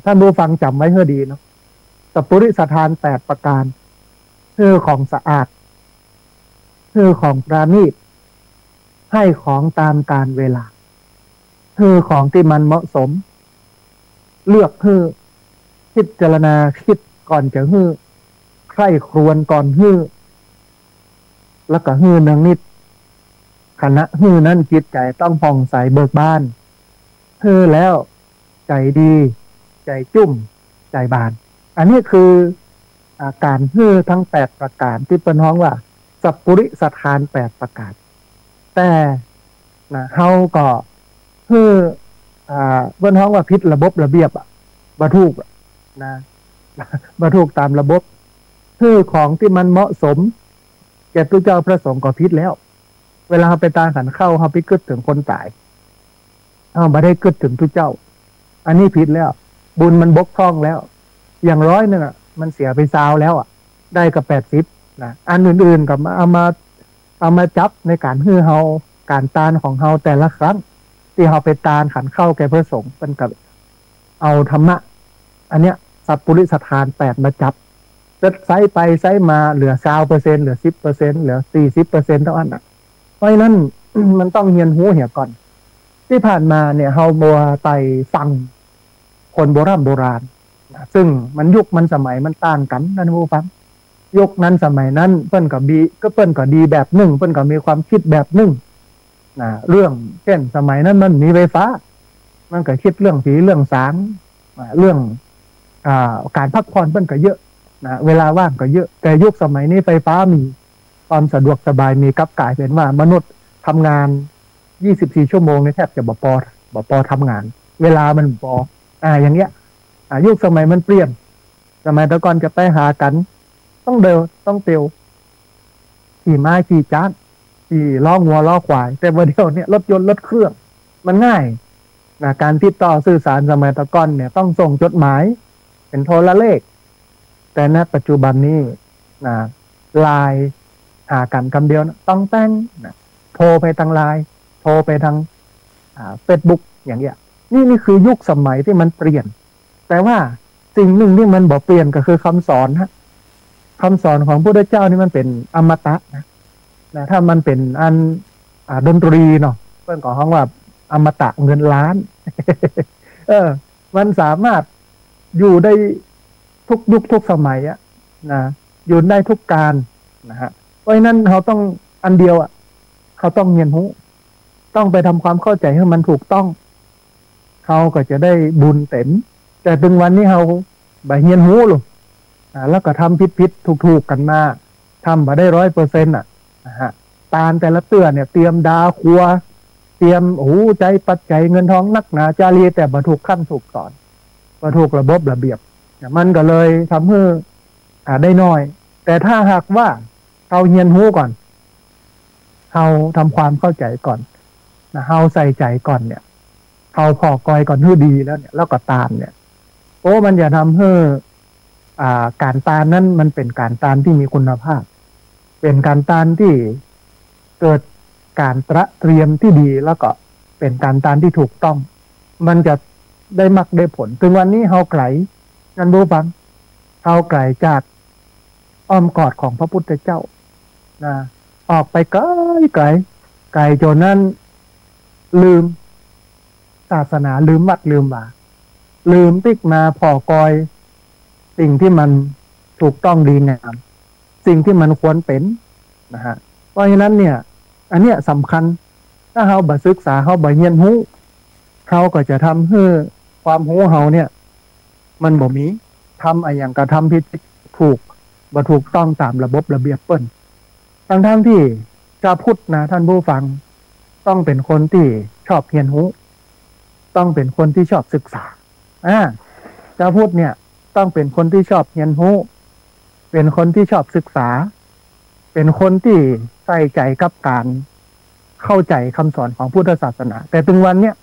ท่านผู้ฟังจำไว้ให้ดีเนาะสัพปุริสทาน8ประการคือของสะอาดคือของปราณีตให้ของตามกาลเวลาคือของที่มันเหมาะสม เลือกฮื้อพิจารณาคิดก่อนจะฮื้อใคร่ครวญก่อนฮื้อแล้วก็ฮื้อนังนิดขณะฮื้อนั้นจิตใจต้องผ่องใสเบิกบานฮื้อแล้วใจดีใจจุ่มใจบานอันนี้คือการฮื้อทั้ง8ประการที่เป็นฮ้องว่าสัพปุริสถาน8ประการแต่นะเฮาก็ฮื้อเพิ่นฮ้องว่าผิดระบบระเบียบบ่ถูกนะบ่ถูกตามระบบฮื้อของที่มันเหมาะสมแก่ตัวเจ้าพระสงฆ์ก็ผิดแล้วเวลาเฮาไปตาขันเข้าเฮาไปกึดถึงคนตายเฮาบ่ได้กึดถึงตัวเจ้าอันนี้ผิดแล้วบุญมันบกพร่องแล้วอย่าง100นึงมันเสียไป20แล้วได้กับ80นะอันอื่นๆก็เอามาจับในการฮื้อเฮาการตานของเฮาแต่ละครั้งที่เฮาไปตานขันเข้าแก่พระสงฆ์เป็นกับเอาธรรมะอันเนี้ยสัพปุริสถาน8มาจับไซไปไซมาเหลือ20%เหลือ10%เหลือ40%เท่านั้นเพราะฉะนั้น มันต้องเรียนรู้เหี่ยก่อนที่ผ่านมาเนี่ยเฮามัวไปฟังคนโบราณซึ่งมันยุคมันสมัยมันต่างกันนะผู้ฟังยุคนั้นสมัยนั้นเปิ้นก็ดีแบบหนึ่งเปิ้นก็มีความคิดแบบหนึ่งเรื่องเช่นสมัยนั้นมันมีไฟฟ้ามันก็คิดเรื่องผีเรื่องสางเรื่องการพักผ่อนเปิ้นก็เยอะเวลาว่างก็เยอะแต่ยุคสมัยนี้ไฟฟ้ามีความสะดวกสบายมีกลับกลายเป็นว่ามนุษย์ทำงาน24ชั่วโมงนี่แทบจะบ่พอทำงานเวลามันบ่อย่างเงี้ยยุคสมัยมันเปลี่ยนสมัยแต่ก่อนจะไปหากันต้องเดินต้องเตียวขี่ม้าขี่จ้านขี่ล้องัวล้อควายแต่วันเดียวเนี่ยรถยนต์รถเครื่องมันง่ายการติดต่อสื่อสารสมัยแต่ก่อนเนี่ยต้องส่งจดหมายเป็นโทรเลขแต่ณปัจจุบันนี้ไลน์หากันคำเดียวต้องแต่งโทรไปทางไลน์โทรไปทางFacebook อย่างเงี้ยนี่คือยุคสมัยที่มันเปลี่ยนแต่ว่าสิ่งหนึ่งที่มันบ่เปลี่ยนก็คือคำสอนคำสอนของพระพุทธเจ้านี่มันเป็นอมตะนะถ้ามันเป็นอันดนตรีเนาะเพิ่นก็ฮ้องว่าอมตะเงินล้าน มันสามารถอยู่ได้ทุกยุคทุกสมัยอยู่ได้ทุกการนะฮะเพราะฉะนั้นเราต้องอันเดียวเขาต้องเรียนรู้ต้องไปทำความเข้าใจให้มันถูกต้องเขาก็จะได้บุญเต็มแต่ถึงวันนี้เขาบ่เรียนรู้หรอกแล้วก็ทำผิดถูกกันมาทำบ่ได้100%นะฮะตาลแต่ละเตื้อเนี่ยเตรียมดาครัวเตรียมใจปัจจัยเงินทองนักหนาจารีแต่บ่ถูกขั้นถูกสอนบ่ถูกระบบระเบียบมันก็เลยทำให้ได้น้อยแต่ถ้าหากว่าเราเรียนรู้ก่อนเราทำความเข้าใจก่อนเราใส่ใจก่อนเนี่ยเราพอกอยก่อนให้ดีแล้วเนี่ยแล้วก็ตามเนี่ยมันจะทำให้การตานนั้นมันเป็นการตานที่มีคุณภาพเป็นการตานที่เกิดการเตรียมที่ดีแล้วก็เป็นการตานที่ถูกต้องมันจะได้มักได้ผลถึงวันนี้เฮาไกลนั่นรู้ฟังเฮาไกลจากอ้อมกอดของพระพุทธเจ้าออกไปไกลจนนั้นลืมศาสนาลืมวัดลืมว่าลืมติ๊กมาพอกอยสิ่งที่มันถูกต้องดีงามสิ่งที่มันควรเป็นนะฮะเพราะฉะนั้นเนี่ยอันเนี้ยสำคัญถ้าเฮาบ่ศึกษาเฮาบ่เรียนรู้เฮาก็จะทำให้ความรู้เฮาเนี่ยมันบ่มีทำอะไรอย่างกระทำผิดถูกบ่ถูกต้องตามระบบระเบียบเปิ้นทั้งที่ชาวพุทธนะท่านผู้ฟังต้องเป็นคนที่ชอบเรียนรู้ต้องเป็นคนที่ชอบศึกษาชาวพุทธเนี่ยต้องเป็นคนที่ชอบเรียนรู้เป็นคนที่ชอบศึกษาเป็นคนที่ใส่ใจกับการเข้าใจคำสอนของพุทธศาสนาแต่ถึงวันเนี้ย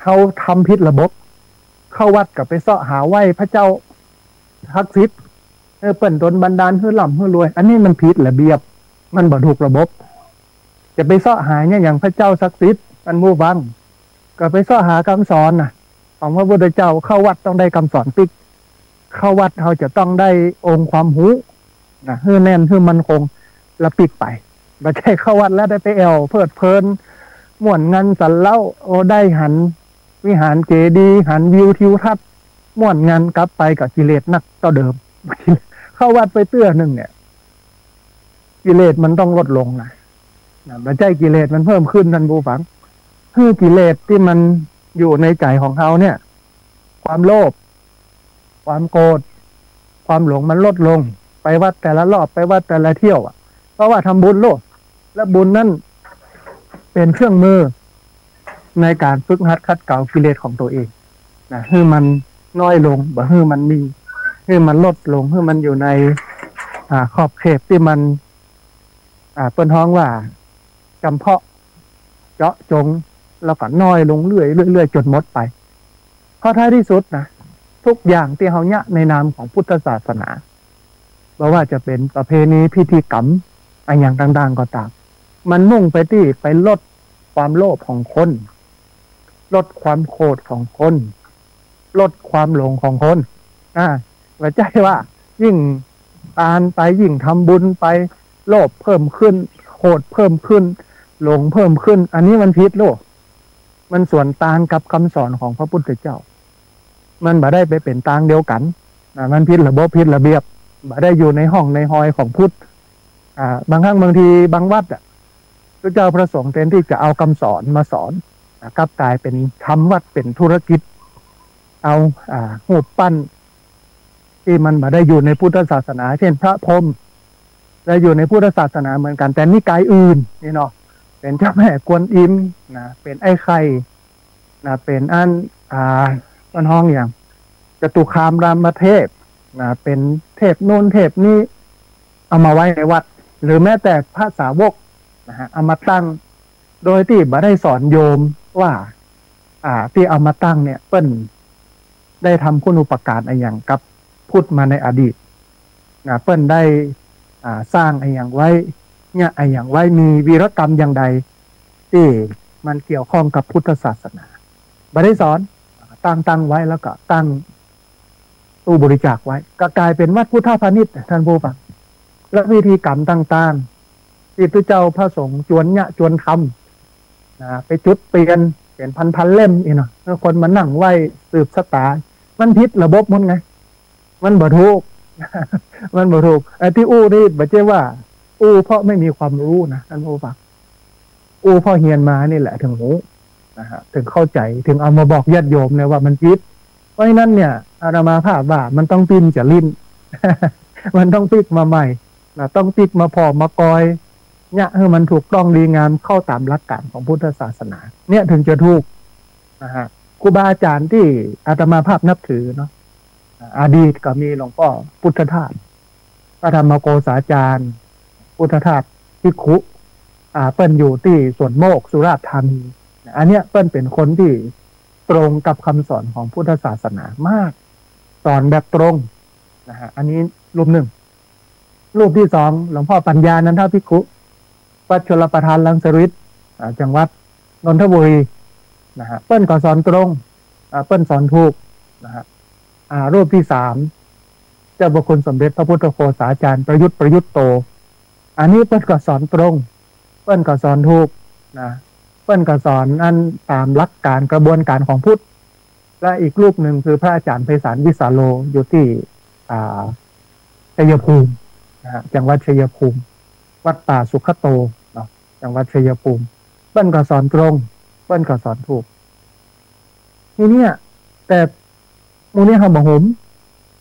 เขาทำผิดระบบเข้าวัดกับไปเสาะหาไหว้พระเจ้าทักษิณเปิ้นโดนบันดาลให้ร่ำให้รวยอันนี้มันผิดระเบียบมันบ่ถูกระบบจะไปเสาะหาเนี่ยอย่างพระเจ้าศักดิ์สิทธิ์มันมู่ฟังก็ไปเสาะหาคำสอนของพระพุทธเจ้าเข้าวัดต้องได้คำสอนติ๊กเข้าวัดเขาจะต้องได้องค์ความรู้ให้แน่นให้มันคงละปิกไปไม่ใช่เข้าวัดแล้วได้ไปแอวเพลิดเพลินม่วนงันสันเล่าได้หัน วิหารเจดีย์หันวิวทิวทัศน์ม่วนงานกลับไปกับกิเลสนักต่อเดิมเข้าวัดไปเตื้อหนึ่งเนี่ยกิเลสมันต้องลดลงนะไม่ใช่กิเลสมันเพิ่มขึ้นท่านผู้ฟังคือกิเลสที่มันอยู่ในใจของเขาเนี่ยความโลภความโกรธความหลงมันลดลงไปวัดแต่ละรอบไปวัดแต่ละเที่ยวเพราะว่าทำบุญโลกและบุญนั่นเป็นเครื่องมือในการฝึกหัดขัดเกลากิเลสของตัวเองนะให้มันน้อยลงบ่ให้มันมีให้มันลดลงให้มันอยู่ในขอบเขตที่มันเปิ้นฮ้องว่าจำเพาะเจาะจงแล้วก็น้อยลงเรื่อยจนหมดไปเพราะท้ายที่สุดนะทุกอย่างที่เขาเนี่ยในนามของพุทธศาสนาไม่ว่าจะเป็นประเพณีพิธีกรรมอะไรอย่างต่างๆก็ตามมันมุ่งไปที่ไปลดความโลภของคนลดความโกรธของคนลดความหลงของคนไม่ใช่ว่ายิ่งทานไปยิ่งทำบุญไปโลภเพิ่มขึ้นโกรธเพิ่มขึ้นหลงเพิ่มขึ้นอันนี้มันผิดโลกมันส่วนต่างกับคำสอนของพระพุทธเจ้ามันบ่ได้ไปเป็นต่างเดียวกันมันผิดระบบผิดระเบียบบ่ได้อยู่ในห้องในหอยของพุทธบางครั้งบางทีบางวัดพระเจ้าประสงค์เต็มที่จะเอาคำสอนมาสอนกลับกลายเป็นทำวัดเป็นธุรกิจเอาหูปปั้นที่มันบ่ได้อยู่ในพุทธศาสนาเช่นพระพรหมได้อยู่ในพุทธศาสนาเหมือนกันแต่นิกายอื่นนี่เนาะเป็นเจ้าแม่กวนอิมเป็นไอ้ไข่เป็นต้นห้องอย่างจตุคามรามเทพเป็นเทพโน้นเทพนี้เอามาไว้ในวัดหรือแม้แต่พระสาวกเอามาตั้งโดยที่บ่ได้สอนโยมว่าที่เอามาตั้งเนี่ยเปิ้นได้ทำคุณูปการอะไรอย่างกับพุทธมาในอดีตเปิ้นได้สร้างอะไรอย่างไว้เนี่ยอะไรอย่างไว้มีวีรกรรมอย่างใดที่มันเกี่ยวข้องกับพุทธศาสนาบ่ได้สอนตั้งไว้แล้วก็ตั้งตู้บริจาคไว้ก็กลายเป็นวัดพุทธพาณิชย์ท่านผู้ฟังและวิธีกรรมต่างๆที่พระเจ้าพระสงฆ์จวนเนี่ยจวนทำไปจุดเปลี่ยนเป็นพันเล่มอีกเนาะคนมานั่งไหวสืบชะตามันผิดระบบมันไงมันบ่ถูก มันบ่ถูกไอ้ที่อู้นี่บ่ใช่ว่าอู้เพราะไม่มีความรู้นะท่านผู้ฟังอู้เพราะเฮียนมานี่แหละถึงหูถึงเข้าใจถึงเอามาบอกญาติโยมเนี่ยว่ามันผิดเพราะฉะนั้นเนี่ยอาตมาภาพว่ามันต้องปิ้นจะลิ้น มันต้องปิกมาใหม่ต้องปิกมาพอมากอยเนี่ยให้มันถูกต้องดีงามเข้าตามหลักการของพุทธศาสนาเนี่ยถึงจะถูกครูบาอาจารย์ที่อาตมาภาพนับถือเนาะอดีตก็มีหลวงพ่อพุทธทาสพระธรรมโกษาจารย์พุทธทาสภิกขุเปิ้นอยู่ที่สวนโมกสุราษฎร์ธานีอันเนี้ยเปิ้นเป็นคนที่ตรงกับคำสอนของพุทธศาสนามากสอนแบบตรงอันนี้รูปหนึ่งรูปที่สองหลวงพ่อปัญญานันทภิกขุวัดชลประทานลังสฤษจังหวัดนนทบุรีเปิ้นก็สอนตรงเปิ้นสอนถูกรูปที่สามเจ้าพระคุณสมเด็จพระพุทธโฆษาจารย์ประยุทธ์โตอันนี้เปิ้นก็สอนตรงเปิ้นก็สอนถูกเปิ้นก็สอนอันตามหลักการกระบวนการของพุทธและอีกรูปหนึ่งคือพระอาจารย์ไพศาลวิสาโลอยู่ที่ชัยภูมิจังหวัดชัยภูมิวัดป่าสุขโตจังหวัดชัยภูมิเปิ้นก็สอนตรงเปิ้นก็สอนถูกทีนี้แต่มูนี่เขาบอกห่ม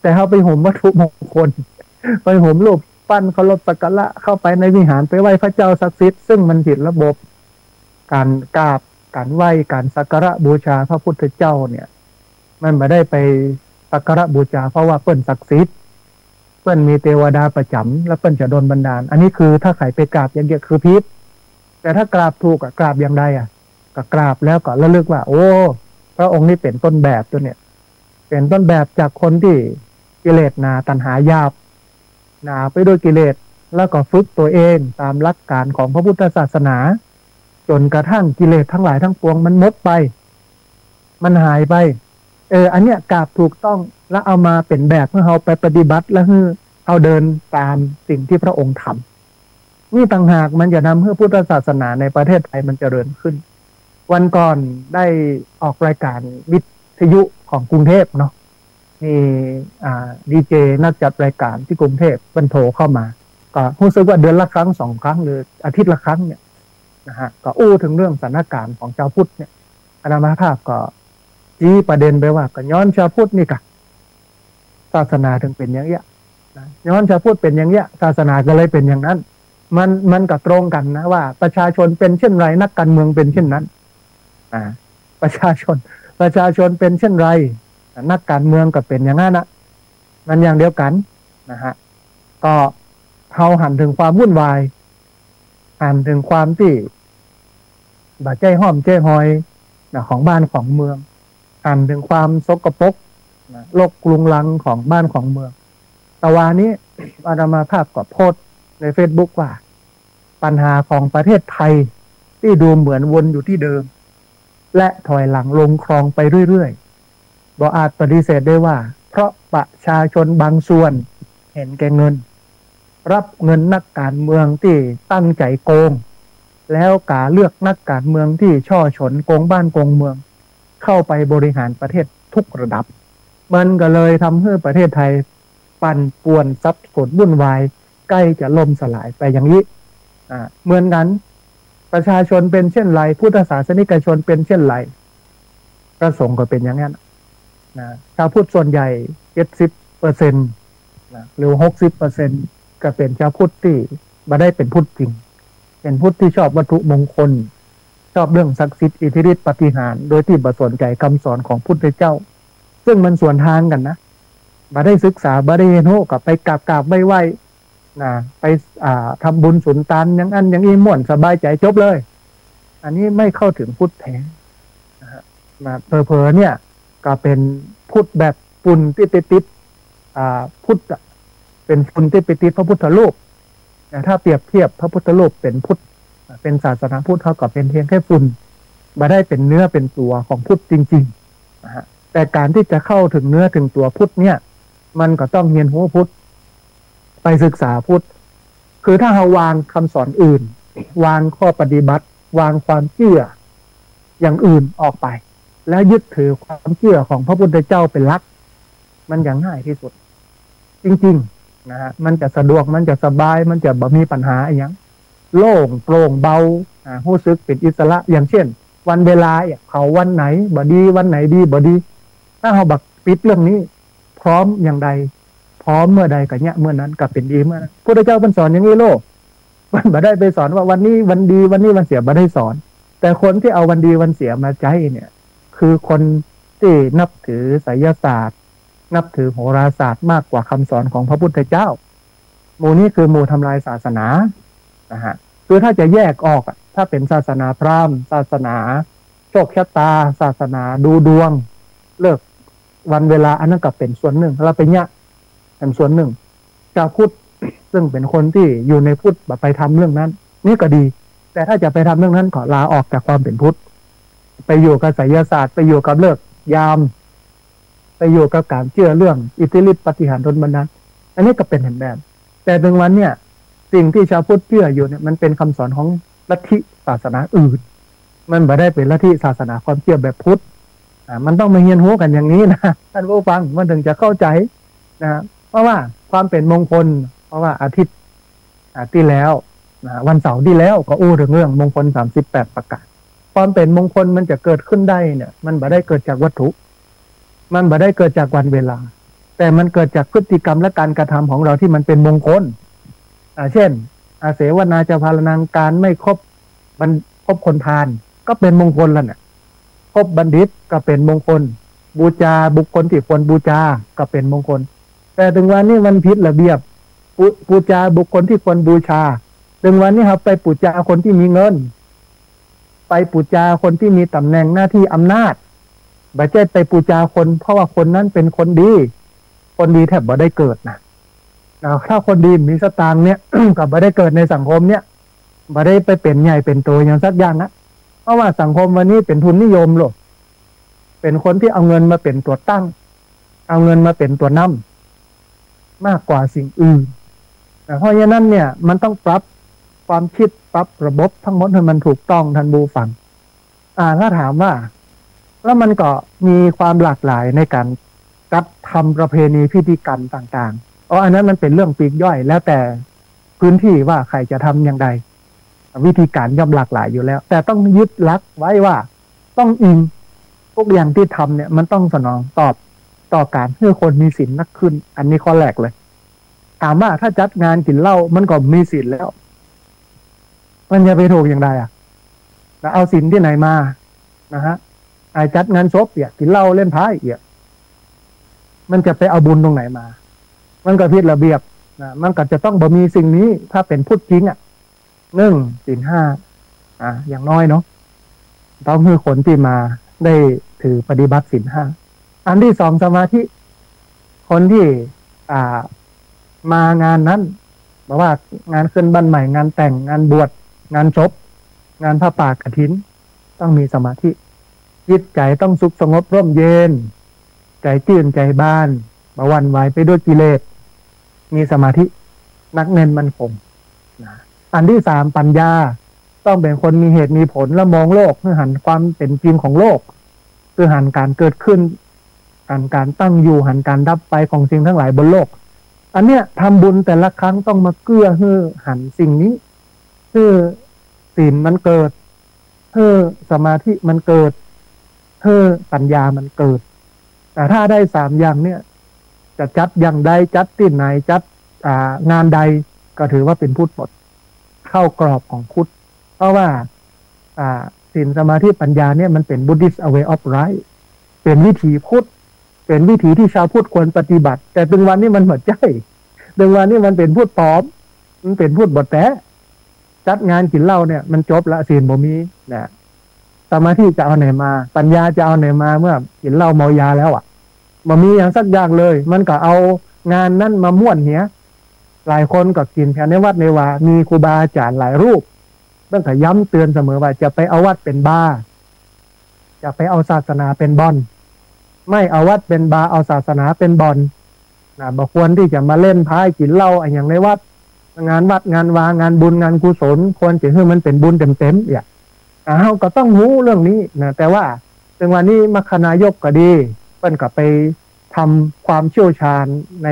แต่เขาไปห่มวัตถุมงคลไปห่มรูปปั้นเคารพสักการะเข้าไปในวิหารไปไหว้พระเจ้าศักดิ์สิทธิ์ซึ่งมันผิดระบบการกราบการไหว้การสักการะบูชาพระพุทธเจ้าเนี่ยมันไม่ได้ไปสักการะบูชาเพราะว่าเปิ้นศักดิ์สิทธิ์เปิ้นมีเทวดาประจำและเปิ้นจะโดนบันดาลอันนี้คือถ้าใครไปกราบอย่างเดียวคือผิดแต่ถ้ากราบถูกกราบอย่างใดก็กราบแล้วก็ระลึกว่าโอ้พระองค์นี่เป็นต้นแบบตัวเนี่ยเป็นต้นแบบจากคนที่กิเลสหนาตัณหายาบหนาไปด้วยกิเลสแล้วก็ฝึกตัวเองตามหลักการของพระพุทธศาสนาจนกระทั่งกิเลสทั้งหลายทั้งปวงมันหมดไปมันหายไปอันเนี้ยกราบถูกต้องแล้วเอามาเป็นแบบเพื่อเอาไปปฏิบัติแล้วให้เอาเดินตามสิ่งที่พระองค์ทำนี่ต่างหากมันจะนำให้พุทธศาสนาในประเทศไทยมันเจริญขึ้น วันก่อนได้ออกรายการวิทยุของกรุงเทพเนาะมีดีเจนักจัดรายการที่กรุงเทพบรรโทรเข้ามาก็รู้สึกว่าเดือนละครั้ง2 ครั้งหรืออาทิตย์ละครั้งเนี่ยนะฮะก็อู้ถึงเรื่องสถานการณ์ของชาวพุทธเนี่ยอาตมาภาพก็ชี้ประเด็นไปว่าก็ย้อนชาวพุทธนี่กะศาสนาถึงเป็นอย่างเงี้ยย้อนชาวพุทธเป็นอย่างเงี้ยศาสนาก็เลยเป็นอย่างนั้นมันก็ตรงกันนะว่าประชาชนเป็นเช่นไรนักการเมืองเป็นเช่นนั้นประชาชนเป็นเช่นไรนักการเมืองก็เป็นอย่างนั้นนะมันอย่างเดียวกันนะฮะก็เขาหันถึงความวุ่นวายหันถึงความที่บาดใจห้อมใจหอยของบ้านของเมืองหันถึงความสกปรกโลกกรุงรังของบ้านของเมืองแต่วันนี้อาตมาภาพก็โพสต์ใน Facebook ว่าปัญหาของประเทศไทยที่ดูเหมือนวนอยู่ที่เดิมและถอยหลังลงคลองไปเรื่อยๆบ่อาจปฏิเสธได้ว่าเพราะประชาชนบางส่วนเห็นแก่เงินรับเงินนักการเมืองที่ตั้งใจโกงแล้วกาเลือกนักการเมืองที่ช่อฉนโกงบ้านโกงเมืองเข้าไปบริหารประเทศทุกระดับมันก็เลยทำให้ประเทศไทยปั่นป่วนซับซ้อนวุ่นวายใกล้จะล่มสลายไปอย่างนี้เหมือนกันประชาชนเป็นเช่นไรพุทธศาสนิกชนเป็นเช่นไรพระสงฆ์ก็เป็นอย่างนั้นชาวพุทธส่วนใหญ่ 70% หรือ 60% ก็เป็นชาวพุทธที่ไม่ได้เป็นพุทธจริงเป็นพุทธที่ชอบวัตถุมงคลชอบเรื่องศักดิ์สิทธิ์อิทธิฤทธิปาฏิหาริย์โดยที่บ่สนใจคำสอนของพุทธเจ้าซึ่งมันสวนทางกันนะบ่ได้ศึกษาบ่ได้เรียนรู้กับไปกราบไหว้ไปทำบุญสุนทานอย่างนั้นอย่างนี้ม่วนสบายใจจบเลยอันนี้ไม่เข้าถึงพุทธแท้นะฮะเผลอๆเนี่ยก็เป็นพุทธแบบฝุ่นที่ติดพุทธเป็นฝุ่นที่ไปติดพระพุทธรูปถ้าเปรียบเทียบพระพุทธรูปเป็นพุทธเป็นศาสนาพุทธเท่ากับเป็นเพียงแค่ฝุ่นไม่ได้เป็นเนื้อเป็นตัวของพุทธจริงๆนะฮะแต่การที่จะเข้าถึงเนื้อถึงตัวพุทธเนี่ยมันก็ต้องเรียนรู้พุทธไปศึกษาพุทธคือถ้าเราวางคำสอนอื่นวางข้อปฏิบัติวางความเชื่ออย่างอื่นออกไปแล้วยึดถือความเชื่อของพระพุทธเจ้าเป็นหลักมันอย่างง่ายที่สุดจริงๆนะฮะมันจะสะดวกมันจะสบายมันจะบ่มีปัญหาอย่างโล่งโปร่งเบารู้สึกเป็นอิสระอย่างเช่นวันเวลาเขาวันไหนบ่ดีวันไหนดีบ่ดีถ้าเราบักปิดเรื่องนี้พร้อมอย่างใดพร้อมเมื่อใดก็เนี่ยเมื่อนั้นก็เป็นดีเมื่อนั้นพุทธเจ้าสอนอย่างนี้โลกมันบ่ได้ไปสอนว่าวันนี้วันดีวันนี้วันเสียบ่ได้สอนแต่คนที่เอาวันดีวันเสียมาใช้เนี่ยคือคนที่นับถือไสยศาสตร์นับถือโหราศาสตร์มากกว่าคำสอนของพระพุทธเจ้าหมู่นี้คือหมู่ทำลายศาสนานะฮะคือถ้าจะแยกออกถ้าเป็นศาสนาพราหมณ์ศาสนาโชคชะตาศาสนาดูดวงเลิกวันเวลาอันนั้นก็เป็นส่วนหนึ่งเราไปเนี่ยเป็นส่วนหนึ่งชาวพุทธซึ่งเป็นคนที่อยู่ในพุทธไปทำเรื่องนั้นนี่ก็ดีแต่ถ้าจะไปทำเรื่องนั้นก็ลาออกจากความเป็นพุทธไปอยู่กับไสยศาสตร์ไปอยู่กับเลิกยามไปอยู่กับการเชื่อเรื่องอิทธิฤทธิปาฏิหาริย์ดลบันดาลอันนี้ก็เป็นเห็นแบบแต่ถึงวันเนี่ยสิ่งที่ชาวพุทธเชื่ออยู่เนี่ยมันเป็นคำสอนของลัทธิศาสนาอื่นมันไม่ได้เป็นลัทธิศาสนาความเชื่อแบบพุทธมันต้องมาเรียนรู้กันอย่างนี้นะท่านผู้ฟังมันถึงจะเข้าใจนะเพราะว่าความเป็นมงคลเพราะว่าอาทิตย์ที่แล้ววันเสาร์ที่แล้วก็อู้ถึงเรื่องมงคล38ประการความเป็นมงคลมันจะเกิดขึ้นได้เนี่ยมันไม่ได้เกิดจากวัตถุมันไม่ได้เกิดจากวันเวลาแต่มันเกิดจากพฤติกรรมและการกระทำของเราที่มันเป็นมงคลเช่นอาเสวนาจะพาลนังการไม่คบคนพาลก็เป็นมงคลแล้วเนี่ยคบบัณฑิตก็เป็นมงคลบูชาบุคคลที่ควรบูชาก็เป็นมงคลแต่ถึงวันนี้มันผิดระเบียบบูชาบุคคลที่ควรบูชาถึงวันนี้ครับไปบูชาคนที่มีเงินไปบูชาคนที่มีตำแหน่งหน้าที่อำนาจไม่ใช่ไปบูชาคนเพราะว่าคนนั้นเป็นคนดีแทบบ่ได้เกิดนะถ้าคนดีมีสตางค์เนี่ย ก็บ่ได้เกิดในสังคมเนี่ยบ่ได้ไปเป็นใหญ่เป็นโตอย่างสักอย่างนะเพราะว่าสังคมวันนี้เป็นทุนนิยมโลกเป็นคนที่เอาเงินมาเป็นตัวตั้งเอาเงินมาเป็นตัวนำมากกว่าสิ่งอื่นเพราะฉะนั้นเนี่ยมันต้องปรับความคิดปรับระบบทั้งหมดให้มันถูกต้องท่านผู้ฟัง ถ้าถามว่าแล้วมันก็มีความหลากหลายในการจัดทำประเพณีพิธีกรรมต่างๆอันนั้นมันเป็นเรื่องปลีกย่อยแล้วแต่พื้นที่ว่าใครจะทำอย่างไรวิธีการย่อมหลากหลายอยู่แล้วแต่ต้องยึดหลักไว้ว่าต้องอิงทุกอย่างที่ทำเนี่ยมันต้องสนองตอบต่อการให้คนมีศีลนักขึ้นอันนี้ข้อแรกเลยถามว่าถ้าจัดงานกินเหล้ามันก็มีศีลแล้วมันจะไปถูกอย่างไรแล้วเอาศีลที่ไหนมานะฮะจัดงานศพกินเหล้าเล่นไพ่มันจะไปเอาบุญตรงไหนมามันก็ผิดระเบียบนะมันก็จะต้องบ่มีสิ่งนี้ถ้าเป็นพุทธจริงศีล 5อย่างน้อยเนาะต้องให้คนที่มาได้ถือปฏิบัติศีล 5อันที่สองสมาธิคนที่มางานนั้นบอกว่างานขึ้นบ้านใหม่งานแต่งงานบวชงานศพงานผ้าป่ากฐินต้องมีสมาธิจิตใจต้องสุขสงบร่มเย็นใจตื่นใจบ้านบ่หวั่นไหวไปด้วยกิเลสมีสมาธินักเน้นมั่นคงอันที่สามปัญญาต้องเป็นคนมีเหตุมีผลและมองโลกเพื่อหันความเป็นจริงของโลกเพื่อหันการเกิดขึ้นหันการตั้งอยู่หันการดับไปของสิ่งทั้งหลายบนโลกอันเนี้ยทำบุญแต่ละครั้งต้องมาเกื้อเพื่อหันสิ่งนี้เพื่อศีลมันเกิดเพื่อสมาธิมันเกิดเพื่อปัญญามันเกิดแต่ถ้าได้สามอย่างเนี่ยจะจัดอย่างใดจัดที่ไหนจัดงานใดก็ถือว่าเป็นพุทธหมดเข้ากรอบของพุทธเพราะว่าศีลสมาธิปัญญาเนี่ยมันเป็น Buddhist way of life เป็นวิถีพุทธเป็นวิถีที่ชาวพุทธควรปฏิบัติแต่ถึงวันนี้มันเหมือนใจถึงวันนี้มันเป็นพุทธปลอมมันเป็นพุทธบดแท้จัดงานกินเหล้าเนี่ยมันจบละศีลบ่มีนะสมาธิจะเอาไหนมาปัญญาจะเอาไหนมาเมื่อกินเหล้าเมายาแล้วบ่มีอย่างสักอย่างเลยมันก็เอางานนั้นมาม่วนเหี้ยหลายคนก็กินแค่ในวัดในวามีครูบาอาจารย์หลายรูปตั้งแต่ย้ำเตือนเสมอว่าจะไปเอาวัดเป็นบาร์จะไปเอาศาสนาเป็นบ่อนไม่เอาวัดเป็นบาร์เอาศาสนาเป็นบ่อนบ่ควรที่จะมาเล่นไพ่กินเหล้าอย่างในวัดงานวัดงานวางานบุญงานกุศลควรจะให้มันเป็นบุญเต็มเราก็ต้องรู้เรื่องนี้นะแต่ว่าถึงวันนี้มัคคณายกก็ดีเพิ่นก็ไปทำความเชี่ยวชาญใน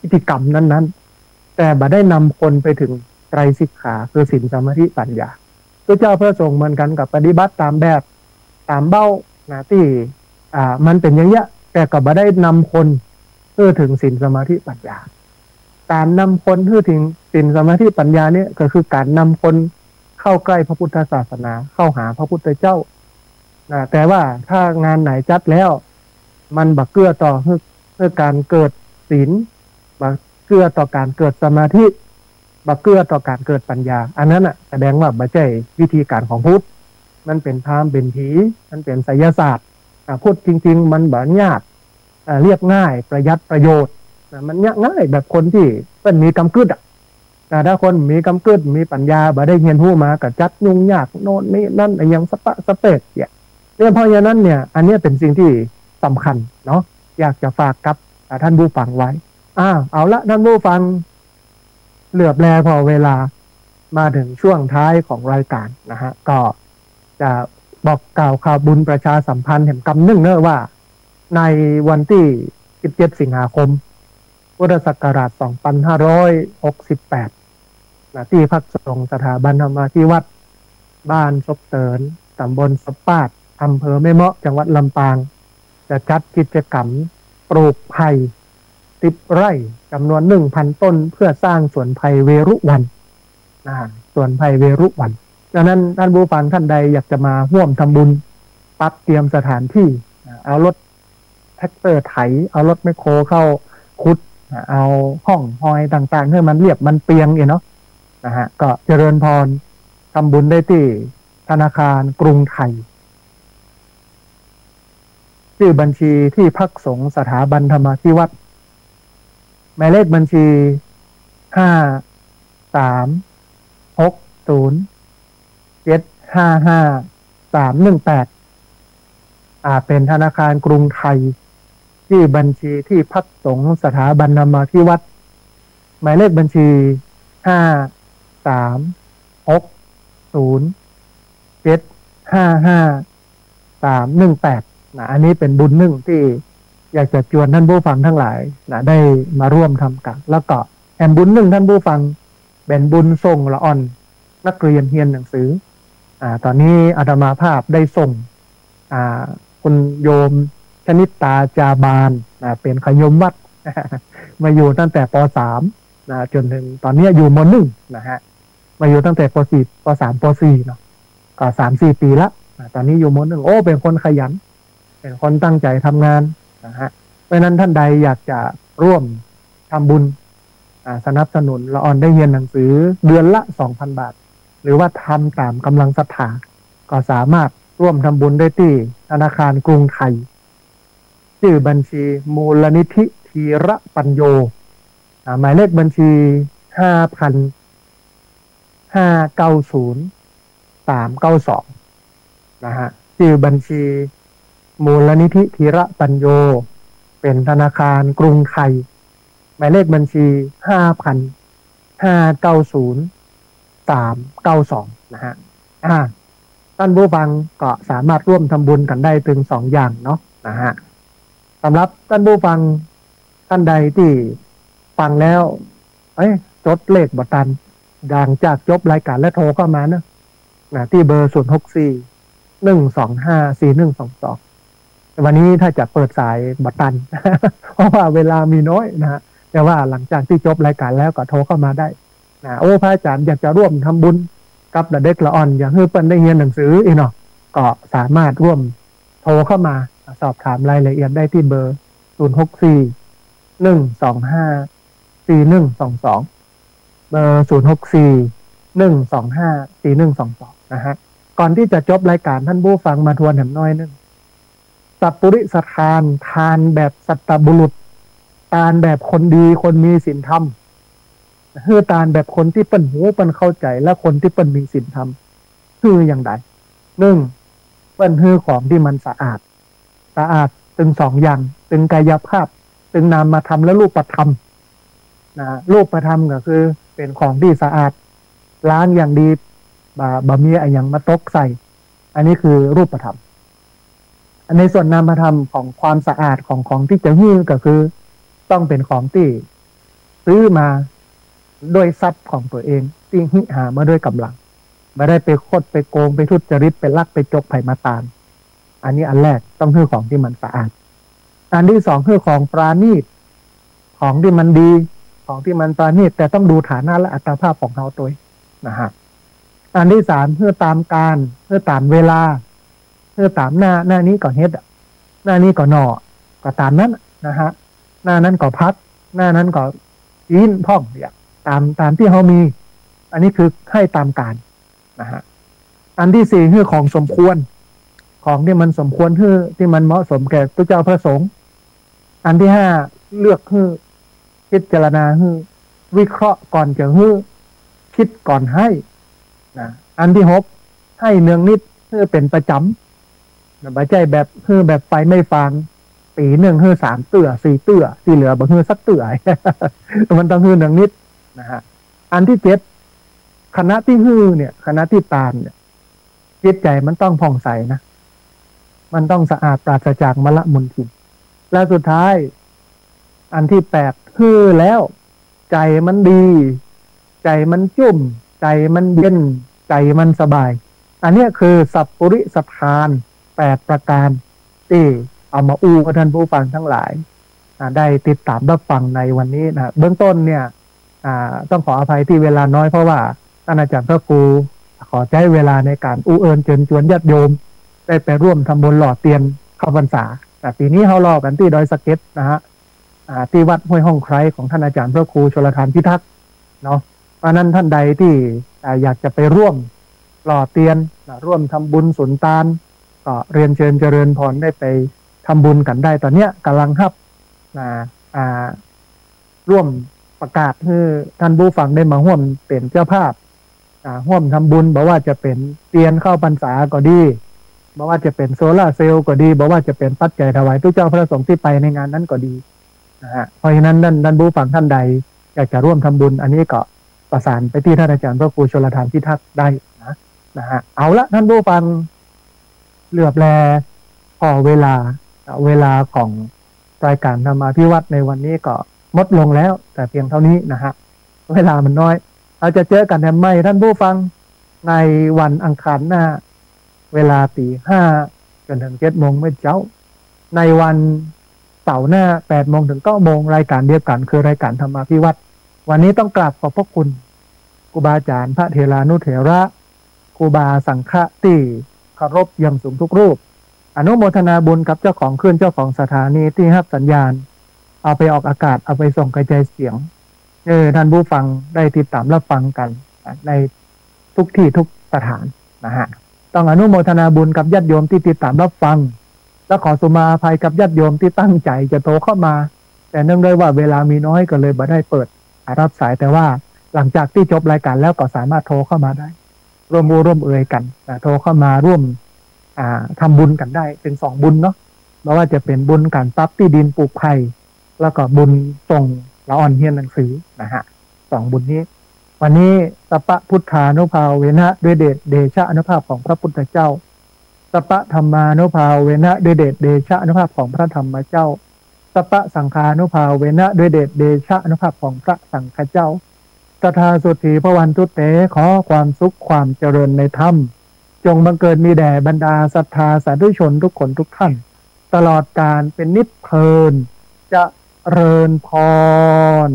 พิธีกรรมนั้นๆแต่บ่ได้นำคนไปถึงไตรสิกขาคือศีลสมาธิปัญญาพระเจ้าเพื่อทรงเหมือนกันกับปฏิบัติตามแบบตามเบ้าที่มันเป็นอย่างเงี้ยแต่ก็บ่ได้นำคนเพื่อถึงศีลสมาธิปัญญาการนำคนเพื่อถึงศีลสมาธิปัญญาเนี่ยก็คือการนำคนเข้าใกล้พระพุทธศาสนาเข้าหาพระพุทธเจ้าแต่ว่าถ้างานไหนจัดแล้วมันบักเกื้อต่อเพื่อการเกิดศีลบักเกื้อต่อการเกิดสมาธิบักเกื้อต่อการเกิดปัญญาอันนั้นแสดงว่าบ่ใช่วิธีการของพุทธมันเป็นพราหมณ์เป็นผีมันเป็นไสยศาสตร์พูดจริงๆมันบ่ยากเรียบง่ายประหยัดประโยชน์มันง่ายแบบคนที่เป็นมีกำกึดแต่ถ้าคนมีกำกึดมีปัญญาบ่ได้เรียนรู้มาก็จัดยุ่งยากโน่นนี่นั่นอย่างสปะสเปกเพราะฉะนั้นเนี่ยอันนี้เป็นสิ่งที่สำคัญเนาะอยากจะฝากกับท่านผู้ฟังไว้เอาละท่านผู้ฟังเหลือบแลพอเวลามาถึงช่วงท้ายของรายการนะฮะก็จะบอกกล่าวข่าวบุญประชาสัมพันธ์แห่งกำนึ่งเนอะว่าในวันที่17สิงหาคมพุทธศักราช2568ที่พักสงฆ์สถาบันธรรมาธิวัดบ้านซบเตินตำบลสปาดอำเภอแม่เมาะจังหวัดลำปางจะจัดกิจกรรมปลูกไผ่10 ไร่จำนวน 1,000 ต้นเพื่อสร้างสวนไผ่เวรุวันสวนไผ่เวรุวันดังนั้นท่านผู้ฟังท่านใดอยากจะมาร่วมทำบุญปัดเตรียมสถานที่เอารถแท็กเตอร์ไถเอารถแมคโครเข้าขุดเอาห้องหอยต่างๆให้มันเรียบมันเปียงเนาะก็เจริญพรทำบุญได้ที่ธนาคารกรุงไทยชื่อบัญชีที่พักสงฆ์สถาบันธรรมาธิวัดหมายเลขบัญชี5360755 318เป็นธนาคารกรุงไทยที่บัญชีที่พักสงฆ์สถาบันธรรมาธิวัดหมายเลขบัญชี5360755 318นะอันนี้เป็นบุญหนึ่งที่อยากจะชวนท่านผู้ฟังทั้งหลายนะได้มาร่วมทำกันแล้วก็แห่งบุญหนึ่งท่านผู้ฟังเป็นบุญส่งละอ่อนนักเรียนเรียนหนังสือตอนนี้อาตมาภาพได้ส่งคุณโยมชนิตาจาบานเป็นขยมวัด มาอยู่ตั้งแต่ป .3 จนถึงตอนนี้อยู่ม .1 นะฮะมาอยู่ตั้งแต่ป .4 ป .3 ป .4 เนาะก็ 3-4 ปีละตอนนี้อยู่ม .1 โอ้เป็นคนขยันเป็นคนตั้งใจทำงานนะฮะเพราะนั้นท่านใดอยากจะร่วมทำบุญสนับสนุนละอ่อนได้เรียนหนังสือเดือนละ 2,000 บาทหรือว่าทำตามกำลังศรัทธาก็สามารถร่วมทำบุญได้ที่ธนาคารกรุงไทยชื่อบัญชีมูลนิธิธีระปัญโยหมายเลขบัญชี 5,590,392 นะฮะชื่อบัญชีมูลนิธิธีระปัญโยเป็นธนาคารกรุงไทยหมายเลขบัญชี 5,590,392 นะฮะท่านผู้ฟังก็สามารถร่วมทำบุญกันได้ถึง2 อย่างเนาะนะฮะสำหรับท่านผู้ฟังท่านใดที่ฟังแล้วจดเลขบัตรตันดังจากจบรายการและโทรเข้ามานะที่เบอร์064-125-4122วันนี้ถ้าจะเปิดสายบัตรตัน เพราะว่าเวลามีน้อยนะฮะแต่ว่าหลังจากที่จบรายการแล้วก็โทรเข้ามาได้โอ้พระอาจารย์อยากจะร่วมทำบุญกับเด็กละอ่อนอยากให้เปิ้ลได้เรียนหนังสืออีกเนาะก็สามารถร่วมโทรเข้ามาสอบถามรายละเอียดได้ที่เบอร์064-125-4122เบอร์064-125-4122นะฮะก่อนที่จะจบรายการท่านผู้ฟังมาทวนแหมน้อยนึงสัพปุริสทานทานแบบสัตตบุรุษทานแบบคนดีคนมีศีลธรรมคือทานแบบคนที่เปิ้นหูเปิ้นเข้าใจและคนที่เปิ้นมีศีลธรรมคืออย่างไร1เปิ้นคือของที่มันสะอาดถึง2อย่างถึงกายภาพถึงนามธรรมและรูปธรรมรูปธรรมก็คือเป็นของที่สะอาดล้างอย่างดีบะมีอะไรอย่างมาตกใส่อันนี้คือรูปธรรมในส่วนนามธรรมของความสะอาดของที่จะหิ้วก็คือต้องเป็นของที่ซื้อมาด้วยทรัพย์ของตัวเองที่หิหามาด้วยกำลังไม่ได้ไปคดไปโกงไปทุจริตไปลักไปจกไผ่มาตานอันนี้อันแรกต้องคือของที่มันสะอาดอันที่สองคือของปราณีตของที่มันดีของที่มันปราณีตแต่ต้องดูฐานะและอัตภาพของเราตัวนะฮะอันที่สามเพื่อตามการเพื่อตามเวลาเพื่อตามหน้านี้ก็เฮ็ดหน้านี้ก็หนอก็ตามนั้นนะฮะหน้านั้นก็พักหน้านั้นก็ยินพ่องเนี่ยตามที่เขามีอันนี้คือให้ตามการนะฮะอันที่สี่คือของสมควรของที่มันสมควรคือที่มันเหมาะสมแก่พระเจ้าพระสงฆ์อันที่ห้าเลือกคือพิจารณาคือวิเคราะห์ก่อนจะคือคิดก่อนให้นะอันที่หกให้เนืองนิดเพื่อเป็นประจำนะไม่ใช่แบบคือแบบไฟไม่ฟางปีหนึ่งคือ3 เตื้อ 4 เตื้อที่เหลือบางคือสักเตื้อ มันต้องคือเนืองนิดนะฮะอันที่เจ็ดคณะที่ฮือเนี่ยคณะที่ตามเนี่ยจิตใจมันต้องผ่องใสนะมันต้องสะอาดปราศจากมลมลทินและสุดท้ายอันที่8ฮือแล้วใจมันดีใจมันจุ่มใจมันเย็นใจมันสบายอันนี้คือสัพปุริสทาน8ประการที่เอามาอู้กับท่านผู้ฟังทั้งหลายได้ติดตามรับฟังในวันนี้นะเบื้องต้นเนี่ยต้องขออภัยที่เวลาน้อยเพราะว่าท่านอาจารย์พระครูขอใช้เวลาในการอู้เอิญเชิญชวนญาติโยมได้ไปร่วมทำบุญหล่อเตียนเข้าพรรษาปีนี้เขารอกันที่ดอยสะเก็ดนะฮะที่วัดห้วยห้องไคร้ของท่านอาจารย์พระครูชลทานพิทักษ์เนาะเพราะนั้นท่านใดที่อยากจะไปร่วมหล่อเตียนร่วมทำบุญสุนทานก็เรียนเชิญเจริญพรได้ไปทำบุญกันได้ตอนเนี้ยกำลังร่วมประกาศให้ท่านผู้ฟังได้มาร่วมเป็นเจ้าภาพร่วมทำบุญบอกว่าจะเป็นเตียนเข้าพรรษาก็ดีบอกว่าจะเป็นโซล่าเซลล์ก็ดีบอกว่าจะเป็นปัจจัยถวายทุกเจ้าพระสงฆ์ที่ไปในงานนั้นก็ดีนะฮะเพราะฉะนั้นท่านผู้ฟังท่านใดอยากจะร่วมทำบุญอันนี้ก็ประสานไปที่ท่านอาจารย์พระครูชลทานพิทักษ์ได้นะฮะเอาละท่านผู้ฟังเหลือบแล พอเวลาของรายการธรรมาภิวัตน์ในวันนี้ก็หมดลงแล้วแต่เพียงเท่านี้นะฮะเวลามันน้อยเราจะเจอกันแน่ไหมท่านผู้ฟังในวันอังคารหน้าเวลาตี 5จนถึง7 โมงเมื่อเช้าในวันเสาร์หน้า8 โมงถึง9 โมงรายการเดียวกันคือรายการธรรมาภิวัตน์วันนี้ต้องกราบขอบพระคุณครูบาอาจารย์พระเถรานุเถระครูบาสังฆะที่เคารพอย่างสูงทุกรูปอนุโมทนาบุญกับเจ้าของคลื่นเจ้าของสถานีที่รับสัญญาณเอาไปออกอากาศเอาไปส่งกระจายเสียงท่านผู้ฟังได้ติดตามรับฟังกันในทุกที่ทุกสถานนะฮะต้องอนุโมทนาบุญกับญาติโยมที่ติดตามรับฟังและขอสุมาอภัยกับญาติโยมที่ตั้งใจจะโทรเข้ามาแต่เนื่องด้วยว่าเวลามีน้อยก็เลยไม่ได้เปิดรับสายแต่ว่าหลังจากที่จบรายการแล้วก็สามารถโทรเข้ามาได้ร่วมเอ่ยกันโทรเข้ามาร่วมทำบุญกันได้เป็น2 บุญเนาะไม่ว่าจะเป็นบุญการปรับที่ดินปลูกไผ่แล้วก็บุญส่งละอ่อนเฮียนหนังสือนะฮะ2 บุญนี้วันนี้สัพพะพุทธานุภาเวนะด้วยเดชะอนุภาพของพระพุทธเจ้าสัพพะธรรมานุภาเวนะด้วยเดชะอนุภาพของพระธรรมเจ้าสัพพะสังฆานุภาเวนะด้วยเดชะอนุภาพของพระสังฆเจ้าตถาสุธีพระวันตุเตขอความสุขความเจริญในธรรมจงบังเกิดมีแด่บรรดาศรัทธาสาธุชนทุกคนทุกท่านตลอดกาลเป็นนิพพานเจริญพร